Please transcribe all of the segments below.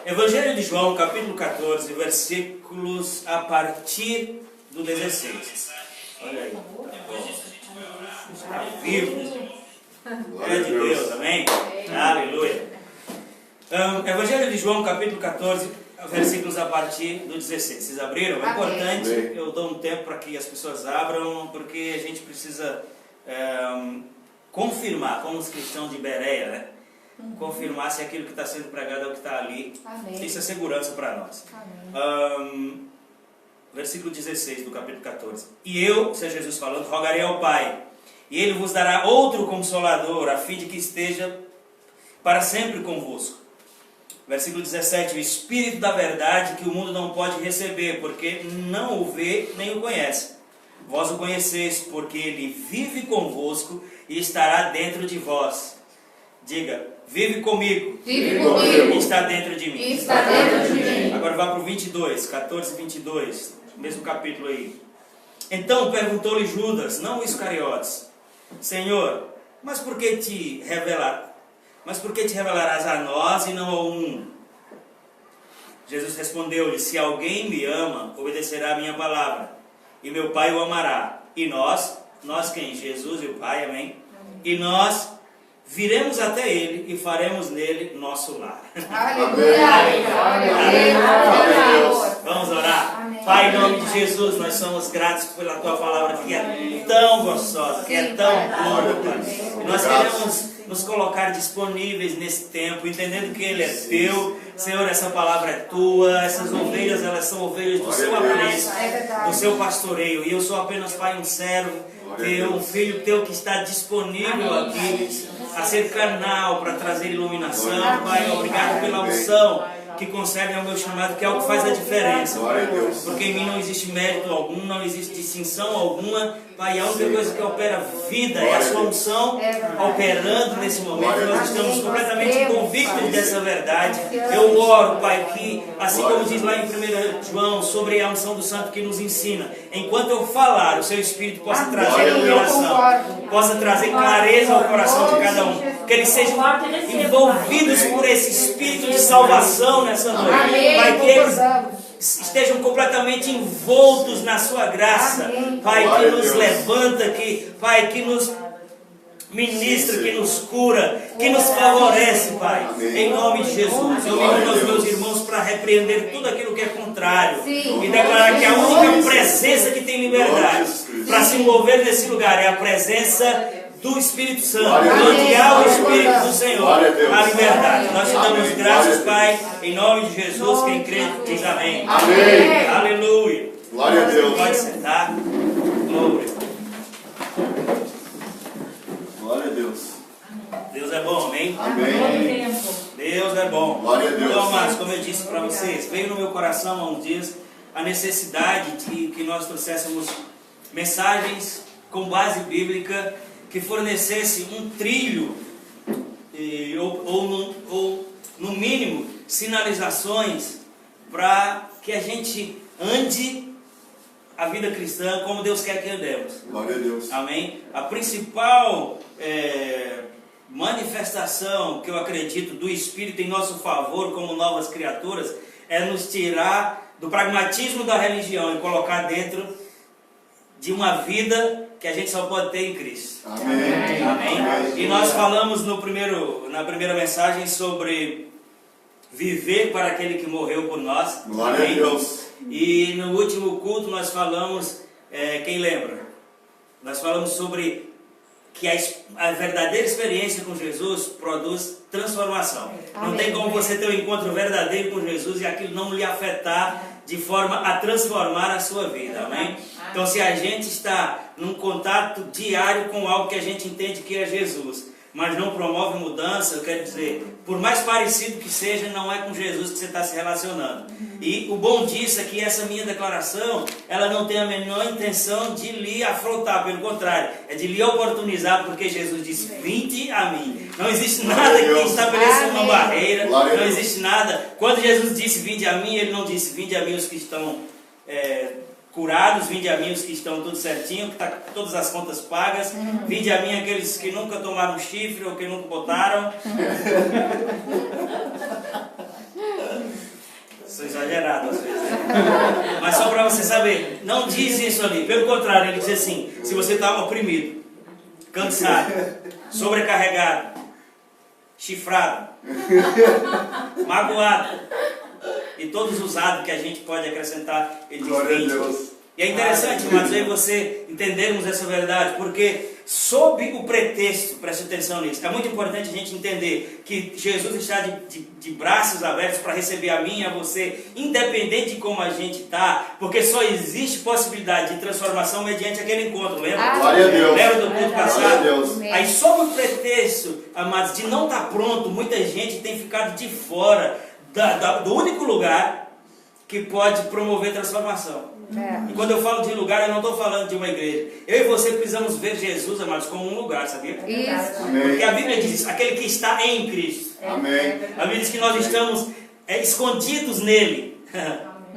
Evangelho de João, capítulo 14, versículos a partir do 16. Olha aí. Está vivo. É de Deus, amém? Aleluia. Evangelho de João, capítulo 14, versículos a partir do 16. Vocês abriram? É importante, eu dou um tempo para que as pessoas abram, porque a gente precisa confirmar, como os cristãos de Bereia, né? Confirmar se aquilo que está sendo pregado é o que está ali. Amém. Isso é segurança para nós. Versículo 16 do capítulo 14. E eu, isso é Jesus falando, rogarei ao Pai, e Ele vos dará outro Consolador, a fim de que esteja para sempre convosco. Versículo 17. O Espírito da verdade, que o mundo não pode receber, porque não o vê nem o conhece. Vós o conheceis, porque Ele vive convosco e estará dentro de vós. Diga, vive comigo. Vive comigo. E está dentro de mim. E está dentro de mim. Agora vá para o 22, 14 e 22, mesmo capítulo aí. Então perguntou-lhe Judas, não o Iscariotes: Senhor, mas por que te revelarás a nós e não ao mundo? Jesus respondeu-lhe: se alguém me ama, obedecerá a minha palavra, e meu Pai o amará. E nós quem? Jesus e o Pai, amém? E nós viremos até Ele e faremos nele nosso lar. Aleluia! Vamos orar? Amém. Pai, em nome de Jesus, nós somos gratos pela Tua palavra, que é tão gostosa, que é tão boa, Pai. E nós queremos nos colocar disponíveis nesse tempo, entendendo que Ele é Teu. Senhor, essa palavra é Tua, essas ovelhas, elas são ovelhas do Seu apreço, do Seu pastoreio. E eu sou apenas, Pai, um servo Teu, um filho Teu que está disponível aqui a ser canal para trazer iluminação. Pai, obrigado pela unção que concede ao meu chamado, que é o que faz a diferença. Porque em mim não existe mérito algum, não existe distinção alguma. Pai, a única coisa que opera vida é a sua unção operando nesse momento. Nós estamos completamente convictos dessa verdade. Eu oro, Pai, que assim como diz lá em 1 João, sobre a unção do Santo que nos ensina, enquanto eu falar, o Seu Espírito possa trazer iluminação, possa trazer clareza ao coração de cada um. Que eles sejam envolvidos por esse Espírito de salvação nessa noite. Pai, que eles estejam completamente envoltos na Sua graça. Pai, que nos levanta, Pai, que nos ministra, que nos cura, que nos favorece, Pai. Em nome de Jesus. Eu me uno aos meus irmãos para repreender tudo aquilo que é contrário. E declarar que a única presença que tem liberdade para se mover nesse lugar é a presença do Espírito Santo. Onde há o Espírito do Senhor, a liberdade. Nós te damos graças, Pai, em nome de Jesus. Quem crê, diz amém. Amém. Aleluia. Glória a Deus. Pode sentar. Glória. Glória a Deus. Deus é bom, amém? Amém. Deus é bom. Glória a Deus. Então, amados, como eu disse para vocês, veio no meu coração há uns dias a necessidade de que nós trouxéssemos mensagens com base bíblica que fornecesse um trilho ou no mínimo sinalizações para que a gente ande a vida cristã como Deus quer que andemos. Glória a Deus. Amém? A principal manifestação que eu acredito do Espírito em nosso favor como novas criaturas é nos tirar do pragmatismo da religião e colocar dentro de uma vida que a gente só pode ter em Cristo. Amém. Amém? E nós falamos na primeira mensagem sobre viver para aquele que morreu por nós. Glória a Deus. E no último culto nós falamos, quem lembra? Nós falamos sobre que a verdadeira experiência com Jesus produz transformação. Amém. Não tem como você ter um encontro verdadeiro com Jesus e aquilo não lhe afetar de forma a transformar a sua vida. Amém? Então, se a gente está num contato diário com algo que a gente entende que é Jesus, mas não promove mudança, eu quero dizer, por mais parecido que seja, não é com Jesus que você está se relacionando. E o bom disso é que essa minha declaração, ela não tem a menor intenção de lhe afrontar, pelo contrário, é de lhe oportunizar, porque Jesus disse: vinde a mim. Não existe nada que estabeleça uma barreira, não existe nada. Quando Jesus disse vinde a mim, Ele não disse vinde a mim os que estão curados, vinde a mim os que estão tudo certinho, que está todas as contas pagas, vinde a mim aqueles que nunca tomaram chifre ou que nunca botaram. Mas só para você saber, não diz isso ali. Pelo contrário, ele diz assim: se você está oprimido, cansado, sobrecarregado, chifrado, magoado e todos os atos que a gente pode acrescentar, ele diz: Glória a vinde. Deus. E é interessante, mas eu e você entendermos essa verdade, porque sob o pretexto, preste atenção nisso, é muito importante a gente entender que Jesus está de braços abertos para receber a mim e a você, independente de como a gente está, porque só existe possibilidade de transformação mediante aquele encontro, lembra? Glória a Deus. Lembra do culto Glória a passado? Deus. Aí, sob o pretexto, amados, de não estar pronto, muita gente tem ficado de fora do único lugar que pode promover transformação. E quando eu falo de lugar, eu não estou falando de uma igreja. Eu e você precisamos ver Jesus, amados, como um lugar, sabia? Isso. Porque a Bíblia diz: aquele que está em Cristo. Amém. A Bíblia diz que nós estamos escondidos nele.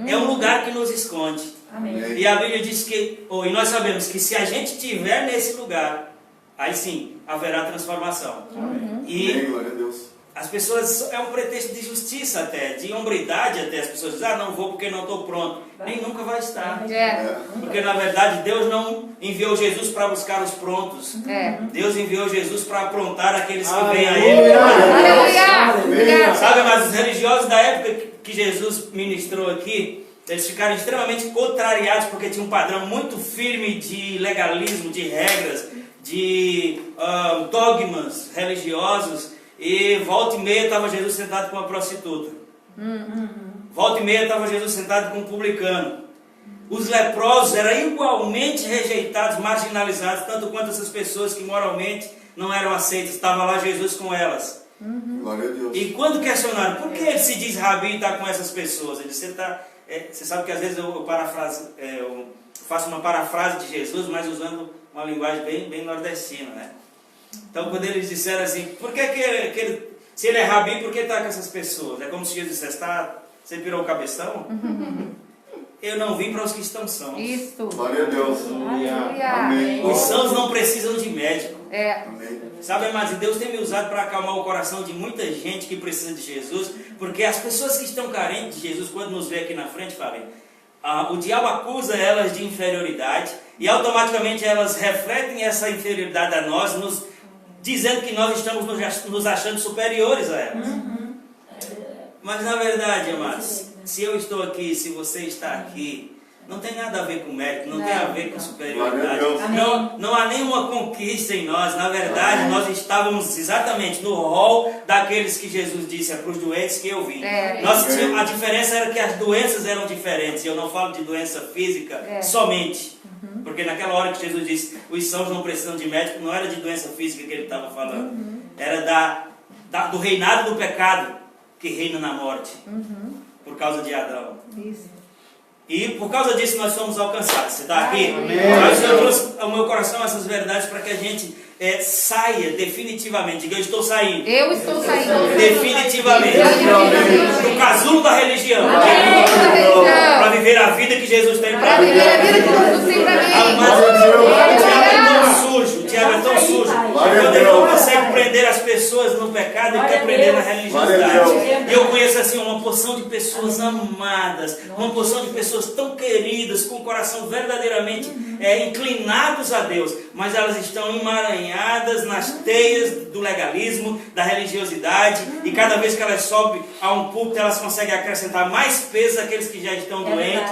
É um lugar que nos esconde. Amém. E a Bíblia diz que, e nós sabemos que se a gente estiver nesse lugar, aí sim haverá transformação. Amém. E Glória a Deus. as pessoas, é um pretexto de justiça até, de hombridade até. As pessoas dizem: não vou porque não estou pronto. Nem nunca vai estar. Porque na verdade Deus não enviou Jesus para buscar os prontos. Deus enviou Jesus para aprontar aqueles que vêm a Ele. Aleluia! Sabe, mas os religiosos da época que Jesus ministrou aqui, eles ficaram extremamente contrariados porque tinha um padrão muito firme de legalismo, de regras, de dogmas religiosos. E volta e meia estava Jesus sentado com uma prostituta. Volta e meia estava Jesus sentado com um publicano. Os leprosos eram igualmente rejeitados, marginalizados, tanto quanto essas pessoas que moralmente não eram aceitas. Estava lá Jesus com elas. Glória a Deus. E quando questionaram: por que ele se diz rabi e está com essas pessoas? Ele disse: você sabe que às vezes eu faço uma parafrase de Jesus, mas usando uma linguagem bem nordestina, né? Então, quando eles disseram assim: por que se ele é rabi, por que está com essas pessoas? É como se Jesus dissesse: você pirou o cabeção? Eu não vim para os que estão sãos. Isso. Glória a Deus. Amém. Os sãos não precisam de médico. Amém. Sabe, mas Deus tem me usado para acalmar o coração de muita gente que precisa de Jesus, porque as pessoas que estão carentes de Jesus, quando nos vê aqui na frente, Fábio, o diabo acusa elas de inferioridade e automaticamente elas refletem essa inferioridade a nós, dizendo que nós estamos nos achando superiores a elas. Mas na verdade, amados, se eu estou aqui, se você está aqui, não tem nada a ver com mérito, não tem a ver com superioridade. Não há nenhuma conquista em nós. Na verdade, nós estávamos exatamente no rol daqueles que Jesus disse: é para os doentes que eu vim. A diferença era que as doenças eram diferentes. Eu não falo de doença física somente. Porque naquela hora que Jesus disse: os sãos não precisam de médico, não era de doença física que ele estava falando. Era do reinado do pecado que reina na morte. Por causa de Adão. E por causa disso nós somos alcançados. Você está aqui? Mas eu trouxe ao meu coração essas verdades para que a gente saia definitivamente. Diga: eu estou saindo. Eu estou saindo. Definitivamente. Do casulo da religião. Para viver a vida que Jesus tem para mim. Para viver a vida que Jesus tem para mim. Mas o diabo é tão sujo. O diabo é tão sujo. Quando ele não consegue prender as pessoas no pecado, ele quer prender na religiosidade. E eu conheço assim uma porção de pessoas amadas, uma porção de pessoas tão queridas, com o coração verdadeiramente inclinados a Deus, mas elas estão emaranhadas nas teias do legalismo, da religiosidade, e cada vez que elas sobem a um púlpito, elas conseguem acrescentar mais peso àqueles que já estão doentes.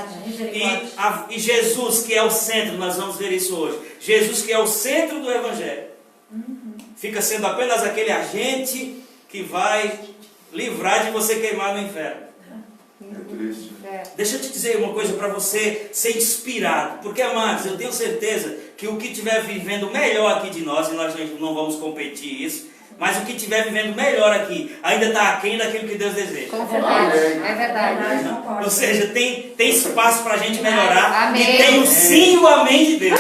E Jesus, que é o centro, nós vamos ver isso hoje, Jesus, que é o centro do Evangelho, fica sendo apenas aquele agente que vai livrar de você queimar no inferno. É triste. Deixa eu te dizer uma coisa para você ser inspirado. Porque, amados, eu tenho certeza que o que estiver vivendo melhor aqui de nós, e nós não vamos competir isso, mas o que estiver vivendo melhor aqui ainda está aquém daquilo que Deus deseja. Com certeza. É verdade. Ou seja, tem espaço para a gente melhorar. Amém. E tem o sim e o amém de Deus.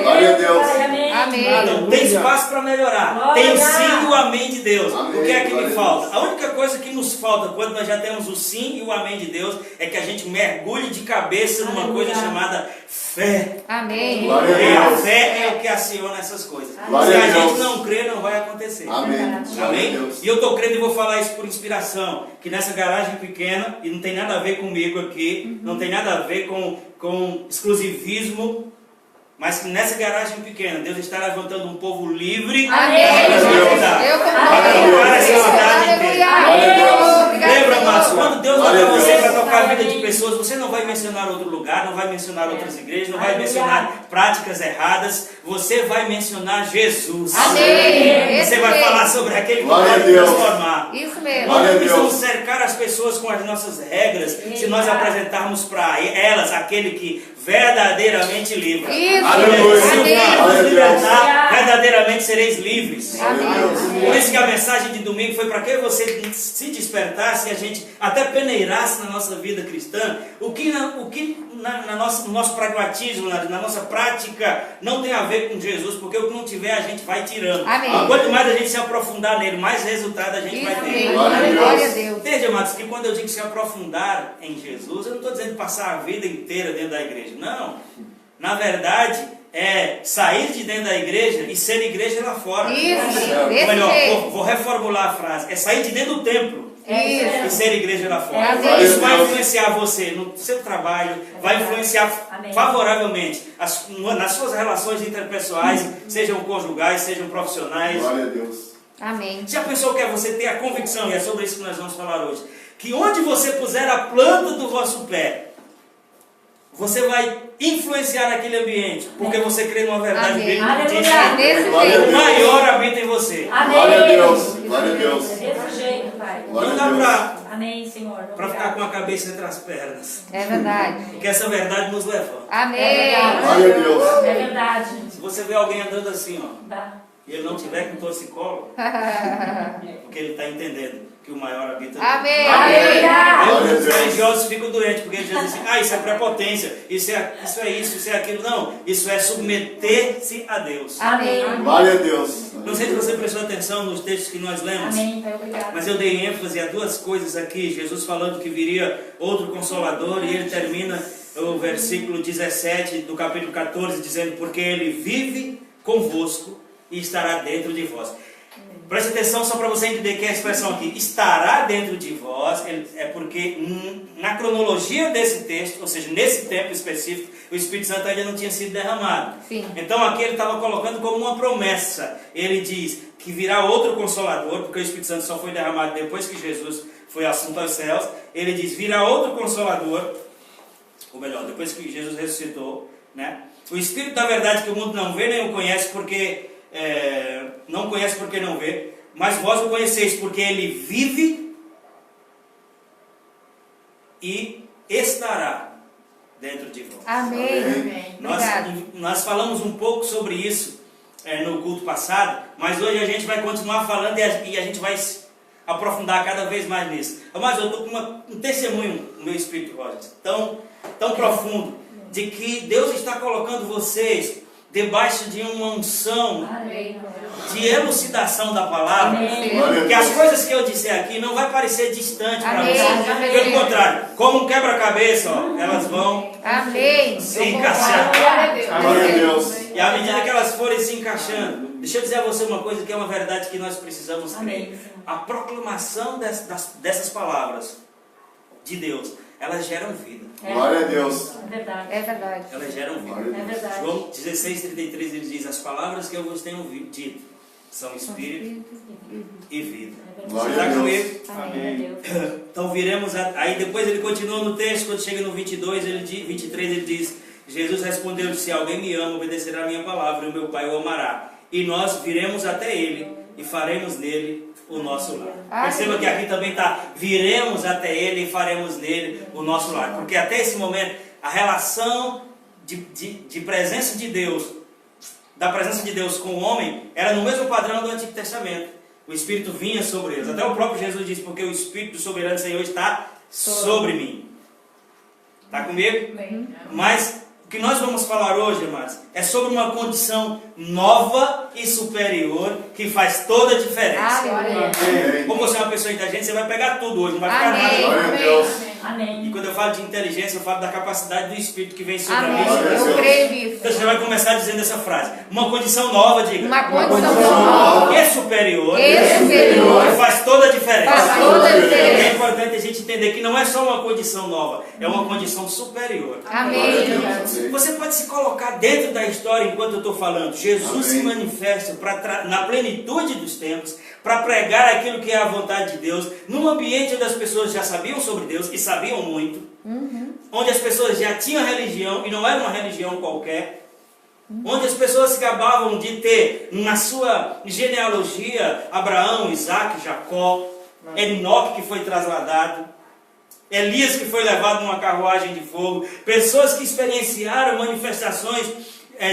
Glória a Deus. Amém. Amém. Então, tem espaço para melhorar. Tem o sim e o amém de Deus. Amém. O que é que me Glória a falta? Deus. A única coisa que nos falta quando nós já temos o sim e o amém de Deus é que a gente mergulhe de cabeça numa coisa chamada fé. Amém. Glória a Porque a Deus. fé é o que aciona essas coisas. Glória Se a a gente Deus. não crer, não vai acontecer. Amém. Glória a Amém? Deus. E eu estou crendo e vou falar isso por inspiração. Que nessa garagem pequena, e não tem nada a ver comigo aqui, não tem nada a ver com exclusivismo, mas que nessa garagem pequena, Deus está levantando um povo livre Amém. Eu concordo. para essa cidade inteira. Aleluia. Lembra, Márcio, quando Deus Glória manda a você Deus. para tocar a vida de pessoas, você não vai mencionar outro lugar, não vai mencionar outras igrejas, não vai mencionar práticas erradas, você vai mencionar Jesus. Amém. Você vai falar sobre aquele que Glória a pode Deus. transformar. Isso mesmo. Glória Nós a não precisamos Deus. cercar as pessoas com as nossas regras, se nós apresentarmos para elas aquele que verdadeiramente livra. Isso. Aleluia. Se o Amém. Filho Glória a nos Deus. libertar, verdadeiramente sereis livres. Amém. Por isso que a mensagem de domingo foi para que você se despertasse e a gente até peneirasse na nossa vida cristã no nosso pragmatismo, na nossa prática, não tem a ver com Jesus, porque o que não tiver a gente vai tirando. Amém. Quanto mais a gente se aprofundar nele, mais resultado a gente vai Isso ter. mesmo. Glória a Deus. Glória a Deus. Entende, amados, que quando eu digo se aprofundar em Jesus, eu não estou dizendo passar a vida inteira dentro da igreja. Não. Na verdade, é sair de dentro da igreja e ser igreja lá fora. Isso. Ou Desse melhor, jeito. vou reformular a frase. É sair de dentro do templo e Isso. ser igreja lá fora. Amém. Isso vai influenciar você no seu trabalho, vai influenciar Amém. favoravelmente nas suas relações interpessoais, sejam conjugais, sejam profissionais. Glória a Deus. Amém. Já pensou que é você ter a convicção, e é sobre isso que nós vamos falar hoje, que onde você puser a planta do vosso pé, você vai influenciar naquele ambiente, porque você crê numa verdade Amém. bíblica que diz Aleluia. que Desse Glória a jeito. o Deus. maior habita em você. Amém. Glória a Deus. Glória a Deus. Desse jeito, Pai. Glória Não a dá Deus. Amém, Senhor. para ficar com a cabeça entre as pernas, É verdade. porque essa verdade nos levanta. Amém. Glória a Deus. É verdade. Se você vê alguém andando assim, ó, Dá. e ele não tiver com torcicolo, porque ele está entendendo que o maior habita nele. Amém. Aleluia. Aí Glória a os Deus. religiosos ficam doentes, porque eles dizem assim, isso é prepotência, isso é isso, isso é aquilo. Não, isso é submeter-se a Deus. Amém. Glória a Deus. Não sei se você prestou atenção nos textos que nós lemos, Amém, Pai. Obrigado. mas eu dei ênfase a duas coisas aqui. Jesus falando que viria outro Consolador, e ele termina o versículo 17 do capítulo 14, dizendo, porque ele vive convosco e estará dentro de vós. Preste atenção só para você entender que a expressão aqui, estará dentro de vós, é porque na cronologia desse texto, ou seja, nesse tempo específico, o Espírito Santo ainda não tinha sido derramado. Sim. Então aqui ele estava colocando como uma promessa. Ele diz que virá outro Consolador, porque o Espírito Santo só foi derramado depois que Jesus foi assunto aos céus. Ele diz, virá outro Consolador, ou melhor, depois que Jesus ressuscitou, né? O Espírito da verdade que o mundo não vê nem o conhece, porque não conhece porque não vê, mas vós o conheceis porque ele vive e estará dentro de vós. Amém. Obrigado. Nós falamos um pouco sobre isso no culto passado, mas hoje a gente vai continuar falando e a gente vai aprofundar cada vez mais nisso. Mas eu estou com um testemunho no meu espírito, Roger, tão profundo, de que Deus está colocando vocês debaixo de uma unção Amém. de elucidação da palavra. Amém. Glória a Que as Deus. coisas que eu disser aqui não vai parecer distante para Amém. você. Amém. Pelo contrário, como um quebra-cabeça, ó, elas vão Amém. se encaixar. Glória a Deus. Glória a Deus. E à medida que elas forem se encaixando, deixa eu dizer a você uma coisa que é uma verdade que nós precisamos crer. Amém. A proclamação dessas palavras de Deus, elas geram vida. Glória a Deus. É verdade. É verdade. Elas geram vida. Glória a É Deus. verdade. João 16:33 ele diz, as palavras que eu vos tenho dito são espírito e vida. Glória Está a Deus. comigo? Amém. Deus. Então viremos, aí depois ele continua no texto, quando chega no 22, 23 ele diz, Jesus respondeu, se alguém me ama, obedecerá a minha palavra, e o meu Pai o amará. E nós viremos até ele e faremos nele o nosso lar. Perceba que aqui também está, viremos até ele e faremos nele o nosso lar. Porque até esse momento, a relação de presença de Deus, da presença de Deus com o homem, era no mesmo padrão do Antigo Testamento. O Espírito vinha sobre eles. Até o próprio Jesus disse, porque o Espírito do soberano Senhor está sobre mim. Está comigo? Mas O que nós vamos falar hoje, amados, é sobre uma condição nova e superior que faz toda a diferença. Aleluia. Como você é uma pessoa inteligente, você vai pegar tudo hoje, não vai ficar Amém. nada. Glória a Deus. Amém. E quando eu falo de inteligência, eu falo da capacidade do Espírito que vem sobre a Amém. mim. Eu creio nisso. Então você vai começar dizendo essa frase. Uma condição nova, diga. Uma condição nova. E superior. E superior. Que faz toda a diferença. Faz toda a É diferença. importante a gente entender que não é só uma condição nova, é uma condição superior. Amém. Você pode se colocar dentro da história enquanto eu estou falando. Jesus Amém. se manifesta na plenitude dos tempos para pregar aquilo que é a vontade de Deus, num ambiente onde as pessoas já sabiam sobre Deus e sabiam muito, onde as pessoas já tinham religião e não era uma religião qualquer, onde as pessoas se gabavam de ter na sua genealogia Abraão, Isaac, Jacó, Enoque que foi trasladado, Elias que foi levado numa carruagem de fogo, pessoas que experienciaram manifestações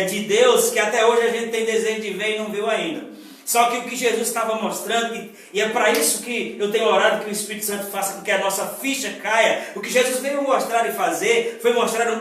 de Deus que até hoje a gente tem desejo de ver e não viu ainda. Só que o que Jesus estava mostrando, e é para isso que eu tenho orado que o Espírito Santo faça com que a nossa ficha caia, o que Jesus veio mostrar e fazer, foi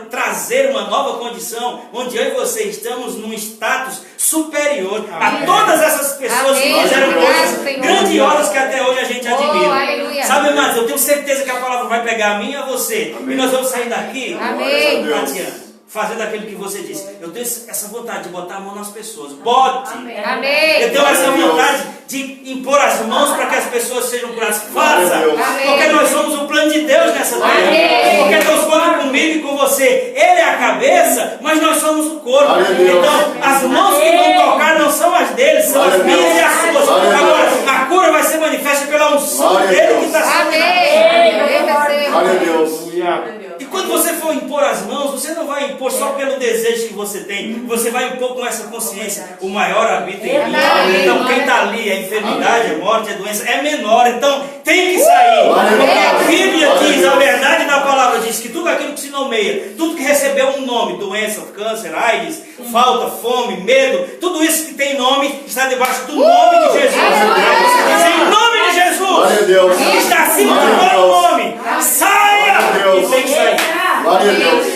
trazer uma nova condição, onde eu e você estamos num status superior a todas essas pessoas que Amém. fizeram Obrigado, coisas Senhor. grandiosas que até hoje a gente admira. Aleluia. Sabe, amados, eu tenho certeza que a palavra vai pegar a mim e a você, Amém. e nós vamos sair daqui, Amém. Tatiana, fazendo aquilo que você disse. Eu tenho essa vontade de botar a mão nas pessoas. Bote! Amém. Eu tenho essa vontade de impor as mãos para que as pessoas sejam curadas. Faça! Amém. Porque nós somos o plano de Deus nessa terra. Amém. Porque Deus conta comigo e com você. Ele é a cabeça, mas nós somos o corpo. Aleluia. Então, as mãos que vão tocar não são as deles, são as minhas e as suas. Agora, a cura vai ser manifesta pela unção dele que está sobre nós. Amém. Glória a Deus. E quando você for impor as mãos, você não vai impor só pelo desejo que você tem. Você vai impor com essa consciência. O maior habita em mim. Amém. Então quem está ali, a enfermidade, a morte, a doença, é menor. Então tem que sair. Porque a Bíblia diz, a verdade da palavra diz que tudo aquilo que se nomeia, tudo que recebeu um nome, doença, câncer, AIDS, falta, fome, medo, tudo isso que tem nome, está debaixo do nome de Jesus. Você diz, em nome de Jesus, Glória a Deus. que está acima de Glória a todo Deus. nome, saia! Glória a Deus. E tem que sair. Glória a Deus.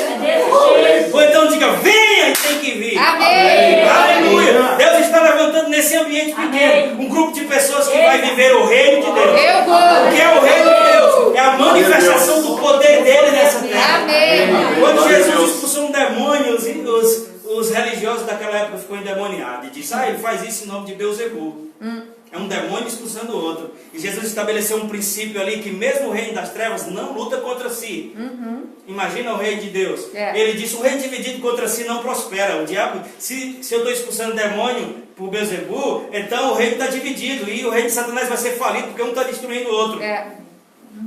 Ou então diga, venha e tem que vir. Amém. Aleluia. Deus está levantando nesse ambiente pequeno um grupo de pessoas que vai viver o reino de Deus. Eu vou. O que é o reino de Deus? É a manifestação do poder dele nessa terra. Amém. Quando Glória a Jesus Deus. expulsou um demônio, os religiosos daquela época ficou endemoniados. E disse, ele faz isso em nome de Beelzebul. É um demônio expulsando o outro. E Jesus estabeleceu um princípio ali que mesmo o reino das trevas não luta contra si. Imagina o reino de Deus. É. Ele disse, o reino dividido contra si não prospera. O diabo, se eu estou expulsando demônio por Beelzebul, então o reino está dividido. E o reino de Satanás vai ser falido porque um está destruindo o outro. É.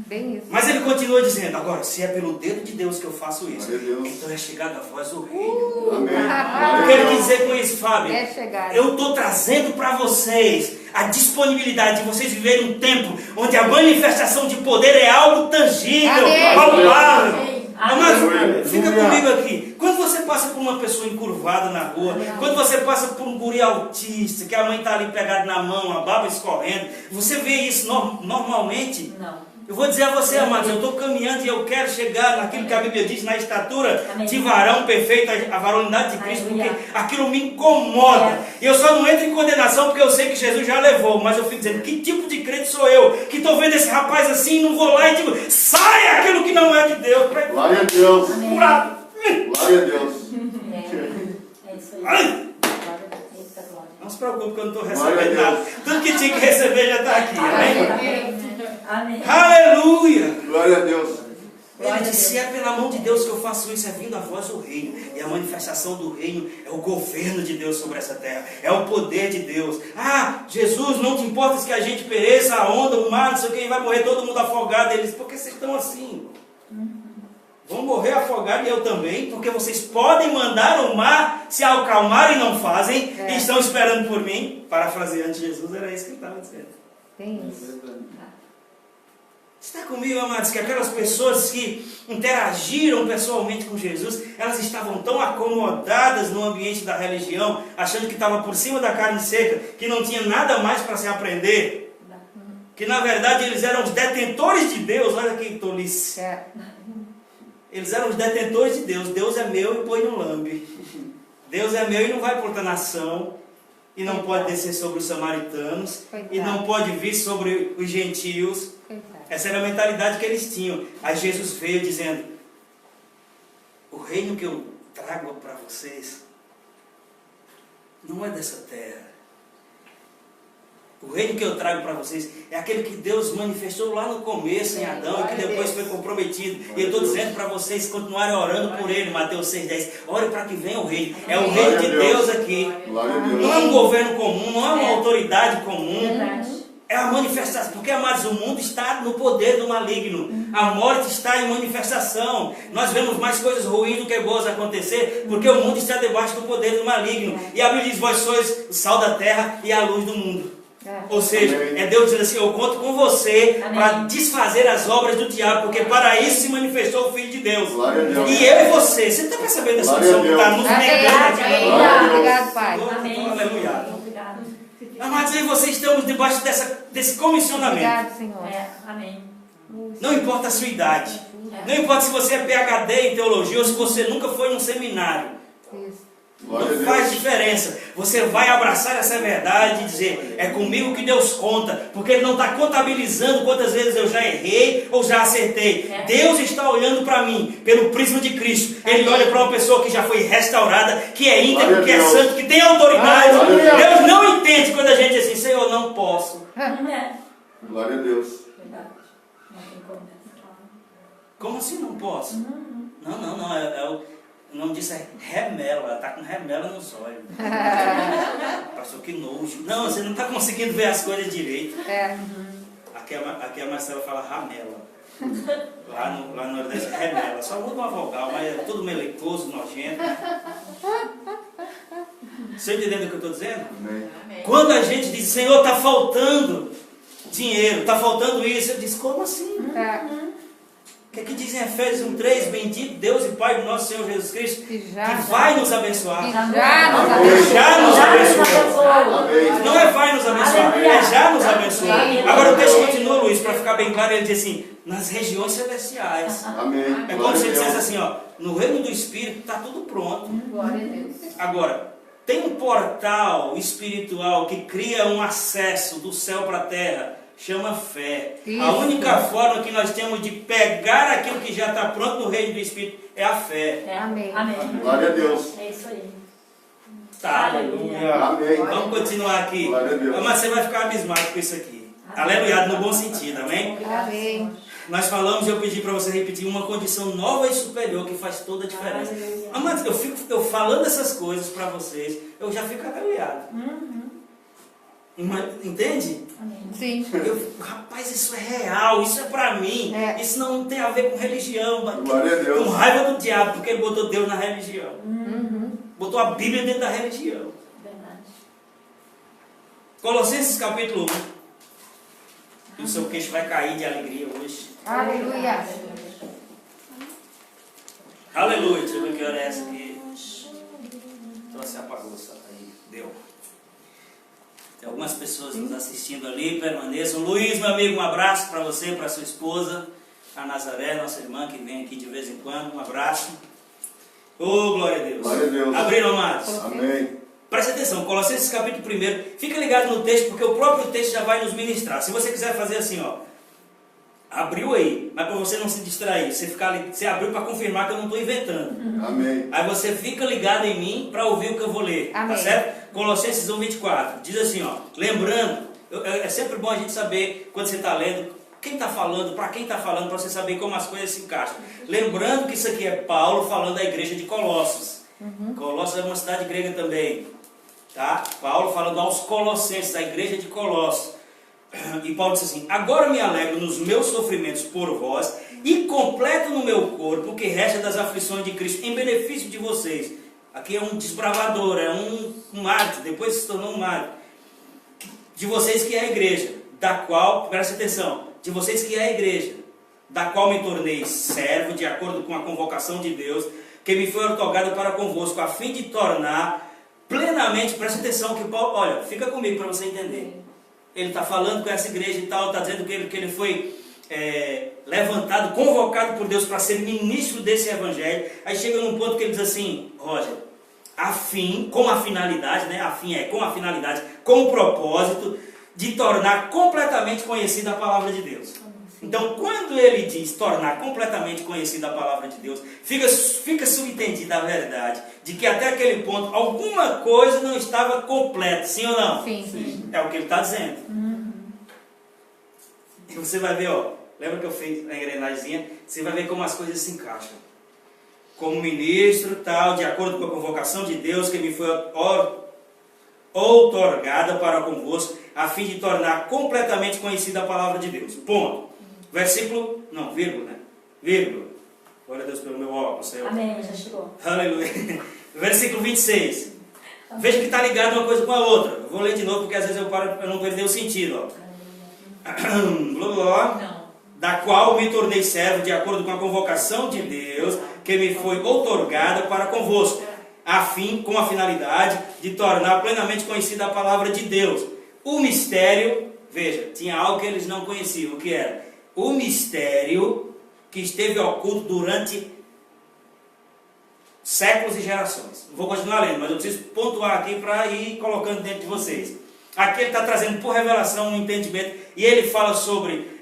Bem isso. Mas ele continua dizendo, agora, se é pelo dedo de Deus que eu faço isso, Glória a Deus. então é chegado a vós o reino. Amém. O que ele quer dizer com isso, Fábio? É chegado. Eu estou trazendo para vocês a disponibilidade de vocês viverem um tempo onde a manifestação de poder é algo tangível, Amém. palpável. Mas Aleluia. fica comigo aqui. Quando você passa por uma pessoa encurvada na rua, quando você passa por um guri autista, que a mãe está ali pegada na mão, a baba escorrendo, você vê isso normalmente? Não. Eu vou dizer a você, amados, eu estou caminhando e eu quero chegar naquilo que a Bíblia diz, na estatura Amém. de varão perfeito, a varonilidade de Cristo, porque Aleluia. aquilo me incomoda. E eu só não entro em condenação porque eu sei que Jesus já levou, mas eu fico dizendo, que tipo de crente sou eu, que estou vendo esse rapaz assim e não vou lá e digo, saia aquilo que não é de Deus, para Glória a Deus. curado. Glória a Deus. É isso aí. Ai, Eita, glória. não se preocupe que eu não estou Glória a recebendo Deus. nada. Tudo que tinha que receber já está aqui, amém? Amém. Aleluia! Glória a Deus. Ele disse, se é pela mão de Deus que eu faço isso, é vindo a vós o reino. E a manifestação do reino é o governo de Deus sobre essa terra. É o poder de Deus. Ah, Jesus, não te importa que a gente pereça, a onda, o mar, não sei o que, vai morrer todo mundo afogado. Eles, por que vocês estão assim? Vão morrer afogados e eu também, porque vocês podem mandar o mar se acalmar e não fazem, e estão esperando por mim. Parafraseando Jesus, era isso que ele estava dizendo. Tem isso. Está comigo, amados, que aquelas pessoas que interagiram pessoalmente com Jesus, elas estavam tão acomodadas no ambiente da religião, achando que estava por cima da carne seca, que não tinha nada mais para se aprender, que na verdade eles eram os detentores de Deus. Olha que tolice. É. Eles eram os detentores de Deus. Deus é meu e põe no lambe. Deus é meu e não vai para outra nação. E não pode descer sobre os samaritanos. Coitado. E não pode vir sobre os gentios. Coitado. Essa era a mentalidade que eles tinham. Aí Jesus veio dizendo: o reino que eu trago para vocês não é dessa terra. O reino que eu trago para vocês é aquele que Deus manifestou lá no começo em Adão e que depois foi comprometido. E eu estou dizendo para vocês continuarem orando por ele, Mateus 6,10. Ore para que venha o reino. É o reino de Deus aqui. Glória a Deus. Não é um governo comum, não é uma autoridade comum. Verdade. É a manifestação. Porque, amados, o mundo está no poder do maligno. A morte está em manifestação. Nós vemos mais coisas ruins do que boas acontecer, porque o mundo está debaixo do poder do maligno. E a Bíblia diz: vós sois o sal da terra e a luz do mundo. Ou seja, é Deus dizendo assim: eu conto com você para desfazer as obras do diabo, porque para isso se manifestou o Filho de Deus. Glória a Deus. E eu e você está percebendo essa Glória a unção que está nos Amém. negando aqui? Glória a Obrigado, Deus. obrigado, Pai. Amém. Aleluia. Obrigado. Amados, aí vocês estamos debaixo desse comissionamento. Obrigado, Senhor. Amém. Não importa a sua idade, não importa se você é PhD em teologia ou se você nunca foi num seminário. Isso. Glória a Não Deus. faz diferença. Você vai abraçar essa verdade e dizer: é comigo que Deus conta, porque Ele não está contabilizando quantas vezes eu já errei ou já acertei. Deus está olhando para mim pelo prisma de Cristo. Ele olha para uma pessoa que já foi restaurada, que é íntegro, que é santo, que tem autoridade. Deus não entende quando a gente diz assim: Senhor, não posso. Glória a Deus. Verdade. Não tem como. Como assim não posso? Não. O nome disso é remela. Está com remela nos olhos. Pastor, que nojo. Não, você não está conseguindo ver as coisas direito. É. Aqui a Marcela fala ramela. Lá no Nordeste é remela. Só muda uma vogal, mas é tudo melecoso, nojento. Você entendendo o que eu estou dizendo? Amém. Quando a gente diz: Senhor, está faltando dinheiro, está faltando isso, eu disse: como assim? Tá. O que é que diz em Efésios 1,3? Bendito Deus e Pai do nosso Senhor Jesus Cristo, Que que já vai nos abençoar. Que já nos Amém. abençoou. Já nos abençoou. Amém. Não é vai nos abençoar, é já nos abençoou. Amém. Agora o texto continua, Luiz, para ficar bem claro, ele diz assim: nas regiões celestiais. Amém. É como Glória se a ele dissesse Deus. assim, ó, no reino do Espírito está tudo pronto. Glória a Deus. Agora, tem um portal espiritual que cria um acesso do céu para a terra, chama fé. Isso. A única forma que nós temos de pegar aquilo que já está pronto no reino do Espírito é a fé. Amém. Amém. Glória a Deus. É isso aí. Tá? Aleluia. Amém. Vamos continuar aqui. Glória a Deus. Mas você vai ficar abismado com isso aqui. Aleluia, no bom sentido, amém? Amém. Nós falamos, eu pedi para você repetir, uma condição nova e superior que faz toda a diferença. Aleluia. Amados, eu falando essas coisas para vocês, eu já fico aleluiado. Entende? Amém. Sim. Rapaz, isso é real, isso é para mim. É. Isso não tem a ver com religião. Glória a Deus. Com raiva do diabo, porque ele botou Deus na religião. Uhum. Botou a Bíblia dentro da religião. Verdade. Colossenses capítulo 1. E o seu queixo vai cair de alegria hoje. Aleluia. Aleluia. Deixa eu ver que hora é essa aqui. Então se apagou, só aí. Deu. Tem algumas pessoas nos assistindo ali, permaneçam. Luiz, meu amigo, um abraço para você, para sua esposa, a Nazaré, nossa irmã que vem aqui de vez em quando. Um abraço. Oh, glória a Deus. Glória a Deus. Abriram, amados? Amém. Presta atenção, Colossenses capítulo 1. Fica ligado no texto, porque o próprio texto já vai nos ministrar. Se você quiser fazer assim, ó. Abriu aí, mas para você não se distrair. Você abriu para confirmar que eu não estou inventando. Amém. Aí você fica ligado em mim para ouvir o que eu vou ler. Amém. Tá certo? Colossenses 1:24. Diz assim, ó. Lembrando, é sempre bom a gente saber, quando você está lendo, quem está falando, para quem está falando, para você saber como as coisas se encaixam. Lembrando que isso aqui é Paulo falando da igreja de Colossos. Colossos é uma cidade grega também. Tá? Paulo falando aos Colossenses, da igreja de Colossos. E Paulo diz assim: agora me alegro nos meus sofrimentos por vós e completo no meu corpo o que resta das aflições de Cristo em benefício de vocês. Aqui é um desbravador, é um mártir, depois se tornou um mártir. De vocês que é a igreja, da qual, presta atenção, de vocês que é a igreja, da qual me tornei servo de acordo com a convocação de Deus, que me foi otorgado para convosco, a fim de tornar plenamente, presta atenção que Paulo, olha, fica comigo para você entender. Ele está falando com essa igreja e tal, está dizendo que ele foi levantado, convocado por Deus para ser ministro desse evangelho. Aí chega num ponto que ele diz assim, Roger, com a finalidade, né? Com a finalidade, com o propósito de tornar completamente conhecida a palavra de Deus. Então, quando ele diz tornar completamente conhecida a palavra de Deus, fica subentendida a verdade de que até aquele ponto alguma coisa não estava completa, sim ou não? Sim. É o que ele está dizendo. E você vai ver, ó, lembra que eu fiz na engrenagemzinha? Você vai ver como as coisas se encaixam. Como ministro, tal, de acordo com a convocação de Deus que me foi outorgada para convosco, a fim de tornar completamente conhecida a palavra de Deus. Ponto. Versículo, não, vírgula, né? Vírgula. Glória a Deus pelo meu óculos, Senhor. Amém, já chegou. Aleluia. Versículo 26. Veja que está ligado uma coisa com a outra. Eu vou ler de novo porque às vezes eu paro para não perder o sentido. Não. Da qual me tornei servo de acordo com a convocação de Deus que me foi outorgada para convosco, com a finalidade de tornar plenamente conhecida a palavra de Deus. O mistério, veja, tinha algo que eles não conheciam, o que era? O mistério que esteve oculto durante séculos e gerações. Vou continuar lendo, mas eu preciso pontuar aqui para ir colocando dentro de vocês. Aqui ele está trazendo por revelação um entendimento, e ele fala sobre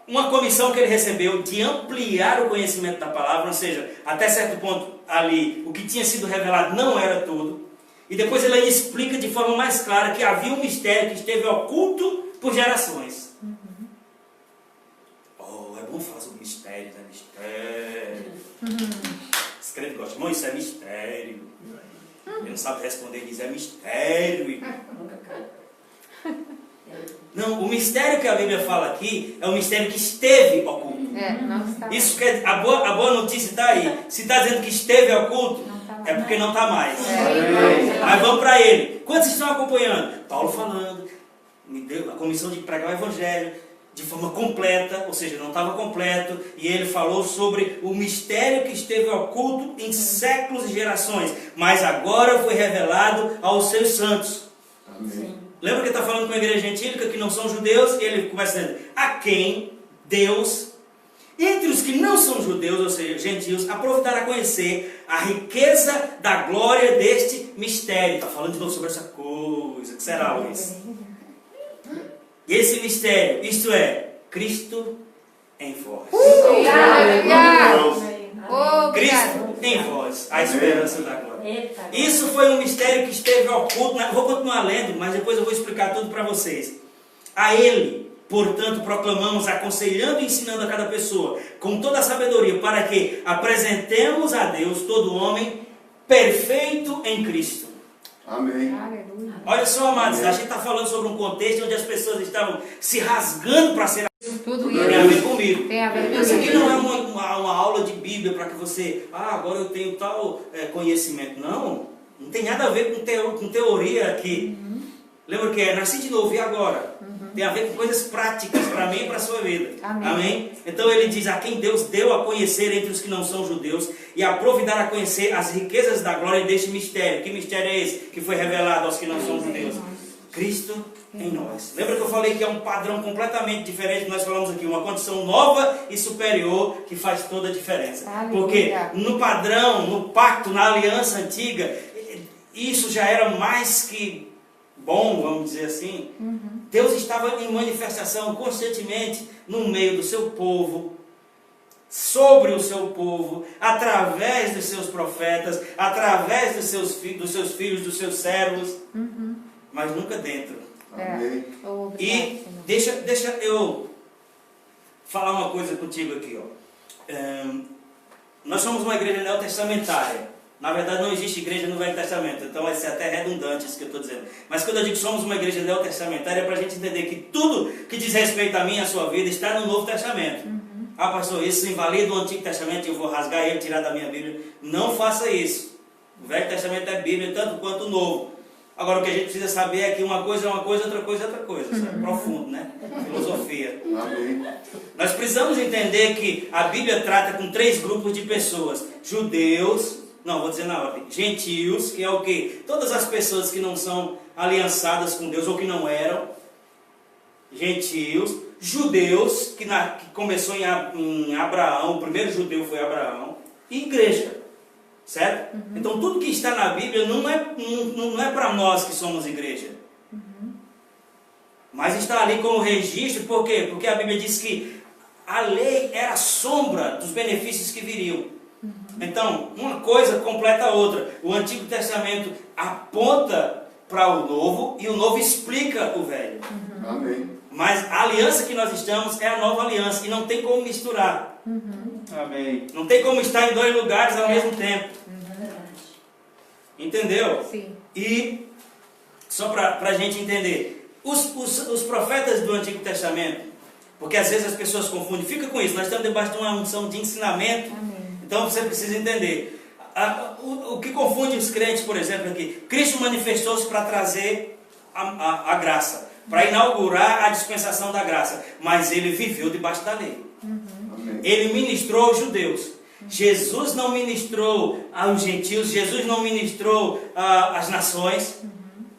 uma comissão que ele recebeu de ampliar o conhecimento da palavra, ou seja, até certo ponto ali, o que tinha sido revelado não era tudo. E depois ele explica de forma mais clara que havia um mistério que esteve oculto por gerações. É bom falar sobre mistérios, é mistério. Os crentes gostam, irmão, isso é mistério. Ele não sabe responder, diz, é mistério. Não, o mistério que a Bíblia fala aqui é o mistério que esteve oculto. Não está. Isso quer, a boa notícia está aí. Se está dizendo que esteve oculto, é porque não está mais. Mas vamos para ele. Quantos estão acompanhando? Paulo falando, me deu a comissão de pregar o evangelho de forma completa, ou seja, não estava completo, e ele falou sobre o mistério que esteve oculto em séculos e gerações, mas agora foi revelado aos seus santos. Amém. Lembra que ele está falando com a igreja gentílica que não são judeus? E ele começa dizendo, a quem Deus, entre os que não são judeus, ou seja, gentios, aproveitará a conhecer a riqueza da glória deste mistério. Está falando de novo sobre essa coisa, que será, Luiz? E esse mistério, isto é, Cristo em vós. Cristo em vós, a esperança da glória. Isso foi um mistério que esteve oculto. Vou continuar lendo, mas depois eu vou explicar tudo para vocês. A Ele, portanto, proclamamos, aconselhando e ensinando a cada pessoa, com toda a sabedoria, para que apresentemos a Deus todo homem perfeito em Cristo. Amém. Olha só, amados, a gente está falando sobre um contexto onde as pessoas estavam se rasgando para ser. Tudo Tem a ver isso. comigo. Tem a ver Isso aqui comigo. não é uma aula de Bíblia para que você, agora eu tenho tal conhecimento. Não tem nada a ver com teoria aqui. Lembra que é nasci de novo e agora? Tem a ver com coisas práticas para mim e para a sua vida. Amém? Então ele diz, a quem Deus deu a conhecer entre os que não são judeus e aproveitar a conhecer as riquezas da glória deste mistério. Que mistério é esse que foi revelado aos que não são judeus? Cristo em nós. Lembra que eu falei que é um padrão completamente diferente? Nós falamos aqui, uma condição nova e superior que faz toda a diferença. Porque no padrão, no pacto, na aliança antiga, isso já era mais que bom, vamos dizer assim. Deus estava em manifestação constantemente no meio do seu povo, sobre o seu povo, através dos seus profetas, através dos seus filhos, dos seus servos, mas nunca dentro. Amém. E deixa eu falar uma coisa contigo aqui. Nós somos uma igreja neotestamentária. Na verdade não existe igreja no Velho Testamento, então vai ser até redundante isso que eu estou dizendo. Mas quando eu digo que somos uma igreja neotestamentária, é para a gente entender que tudo que diz respeito a mim e a sua vida está no Novo Testamento. Pastor, isso invalida o Antigo Testamento e eu vou rasgar ele, tirar da minha Bíblia. Não faça isso. O Velho Testamento é Bíblia, tanto quanto o Novo. Agora o que a gente precisa saber é que uma coisa é uma coisa, outra coisa é outra coisa. Isso é profundo, né? Filosofia. Amém. Nós precisamos entender que a Bíblia trata com 3 grupos de pessoas. Judeus, não, vou dizer na ordem. Gentios, que é o quê? Todas as pessoas que não são aliançadas com Deus ou que não eram. Gentios. judeus, que começou em Abraão, o primeiro judeu foi Abraão, e igreja. Certo? Então tudo que está na Bíblia não é para nós que somos igreja. Mas está ali como registro, por quê? Porque a Bíblia diz que a lei era a sombra dos benefícios que viriam. Então, uma coisa completa a outra. O Antigo Testamento aponta para o Novo e o Novo explica o Velho. Amém. Mas a aliança que nós estamos é a nova aliança e não tem como misturar. Amém. Não tem como estar em dois lugares ao mesmo tempo. Entendeu? Sim. E, só para a gente entender, os profetas do Antigo Testamento, porque às vezes as pessoas confundem, fica com isso, nós estamos debaixo de uma unção de ensinamento. Amém. Então você precisa entender. O que confunde os crentes, por exemplo, aqui, Cristo manifestou-se para trazer a graça, para inaugurar a dispensação da graça, mas ele viveu debaixo da lei. Amém. Ele ministrou aos judeus. Jesus não ministrou aos gentios, Jesus não ministrou às nações.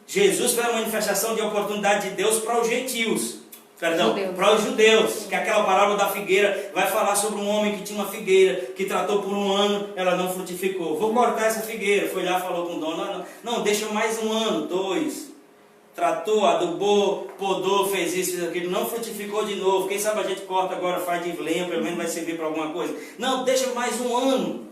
Jesus foi a manifestação de oportunidade de Deus para os gentios. Perdão, para os judeus, que aquela parábola da figueira vai falar sobre um homem que tinha uma figueira, que tratou por um ano, ela não frutificou. Vou cortar essa figueira. Foi lá, falou com o dono, não, deixa mais um ano, 2. Tratou, adubou, podou, fez isso, fez aquilo, não frutificou de novo. Quem sabe a gente corta agora, faz de lenha, pelo menos vai servir para alguma coisa. Não, deixa mais um ano.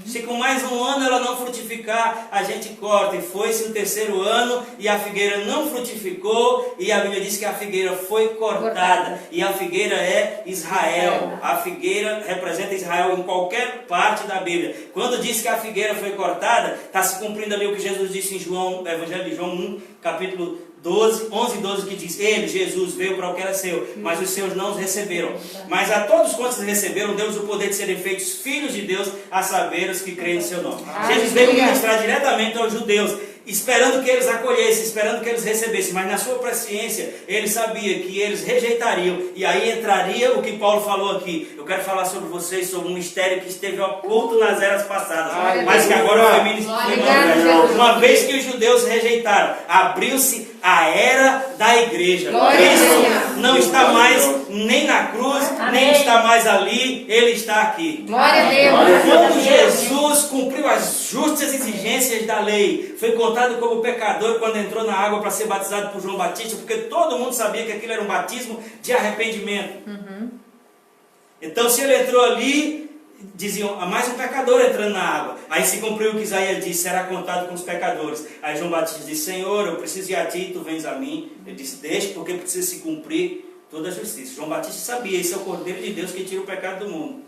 Se com mais um ano ela não frutificar, a gente corta. E foi-se o 3º ano e a figueira não frutificou. E a Bíblia diz que a figueira foi cortada. E a figueira é Israel. A figueira representa Israel em qualquer parte da Bíblia. Quando diz que a figueira foi cortada, está se cumprindo ali o que Jesus disse em João, Evangelho de João 1, capítulo 11 e 12, que diz: Ele, Jesus, veio para o que era seu, mas os seus não os receberam. Mas a todos quantos receberam, deu-lhes o poder de serem feitos filhos de Deus, a saber os que creem no seu nome. Jesus veio ministrar diretamente aos judeus, esperando que eles acolhessem, esperando que eles recebessem, mas na sua presciência, ele sabia que eles rejeitariam, e aí entraria o que Paulo falou aqui. Eu quero falar sobre vocês, sobre um mistério que esteve oculto nas eras passadas, mas que agora foi ministrado. Uma vez que os judeus rejeitaram, abriu-se a era da igreja. Cristo não está mais nem na cruz, nem está mais ali, ele está aqui. Glória a Deus. Quando Jesus cumpriu as justas exigências da lei, foi contado como pecador quando entrou na água para ser batizado por João Batista, porque todo mundo sabia que aquilo era um batismo de arrependimento. Então, se ele entrou ali, diziam: há mais um pecador entrando na água. Aí se cumpriu o que Isaías disse: será contado com os pecadores. Aí João Batista disse: Senhor, eu preciso ir a ti e tu vens a mim. Ele disse: deixe, porque precisa se cumprir toda a justiça. João Batista sabia: esse é o Cordeiro de Deus que tira o pecado do mundo.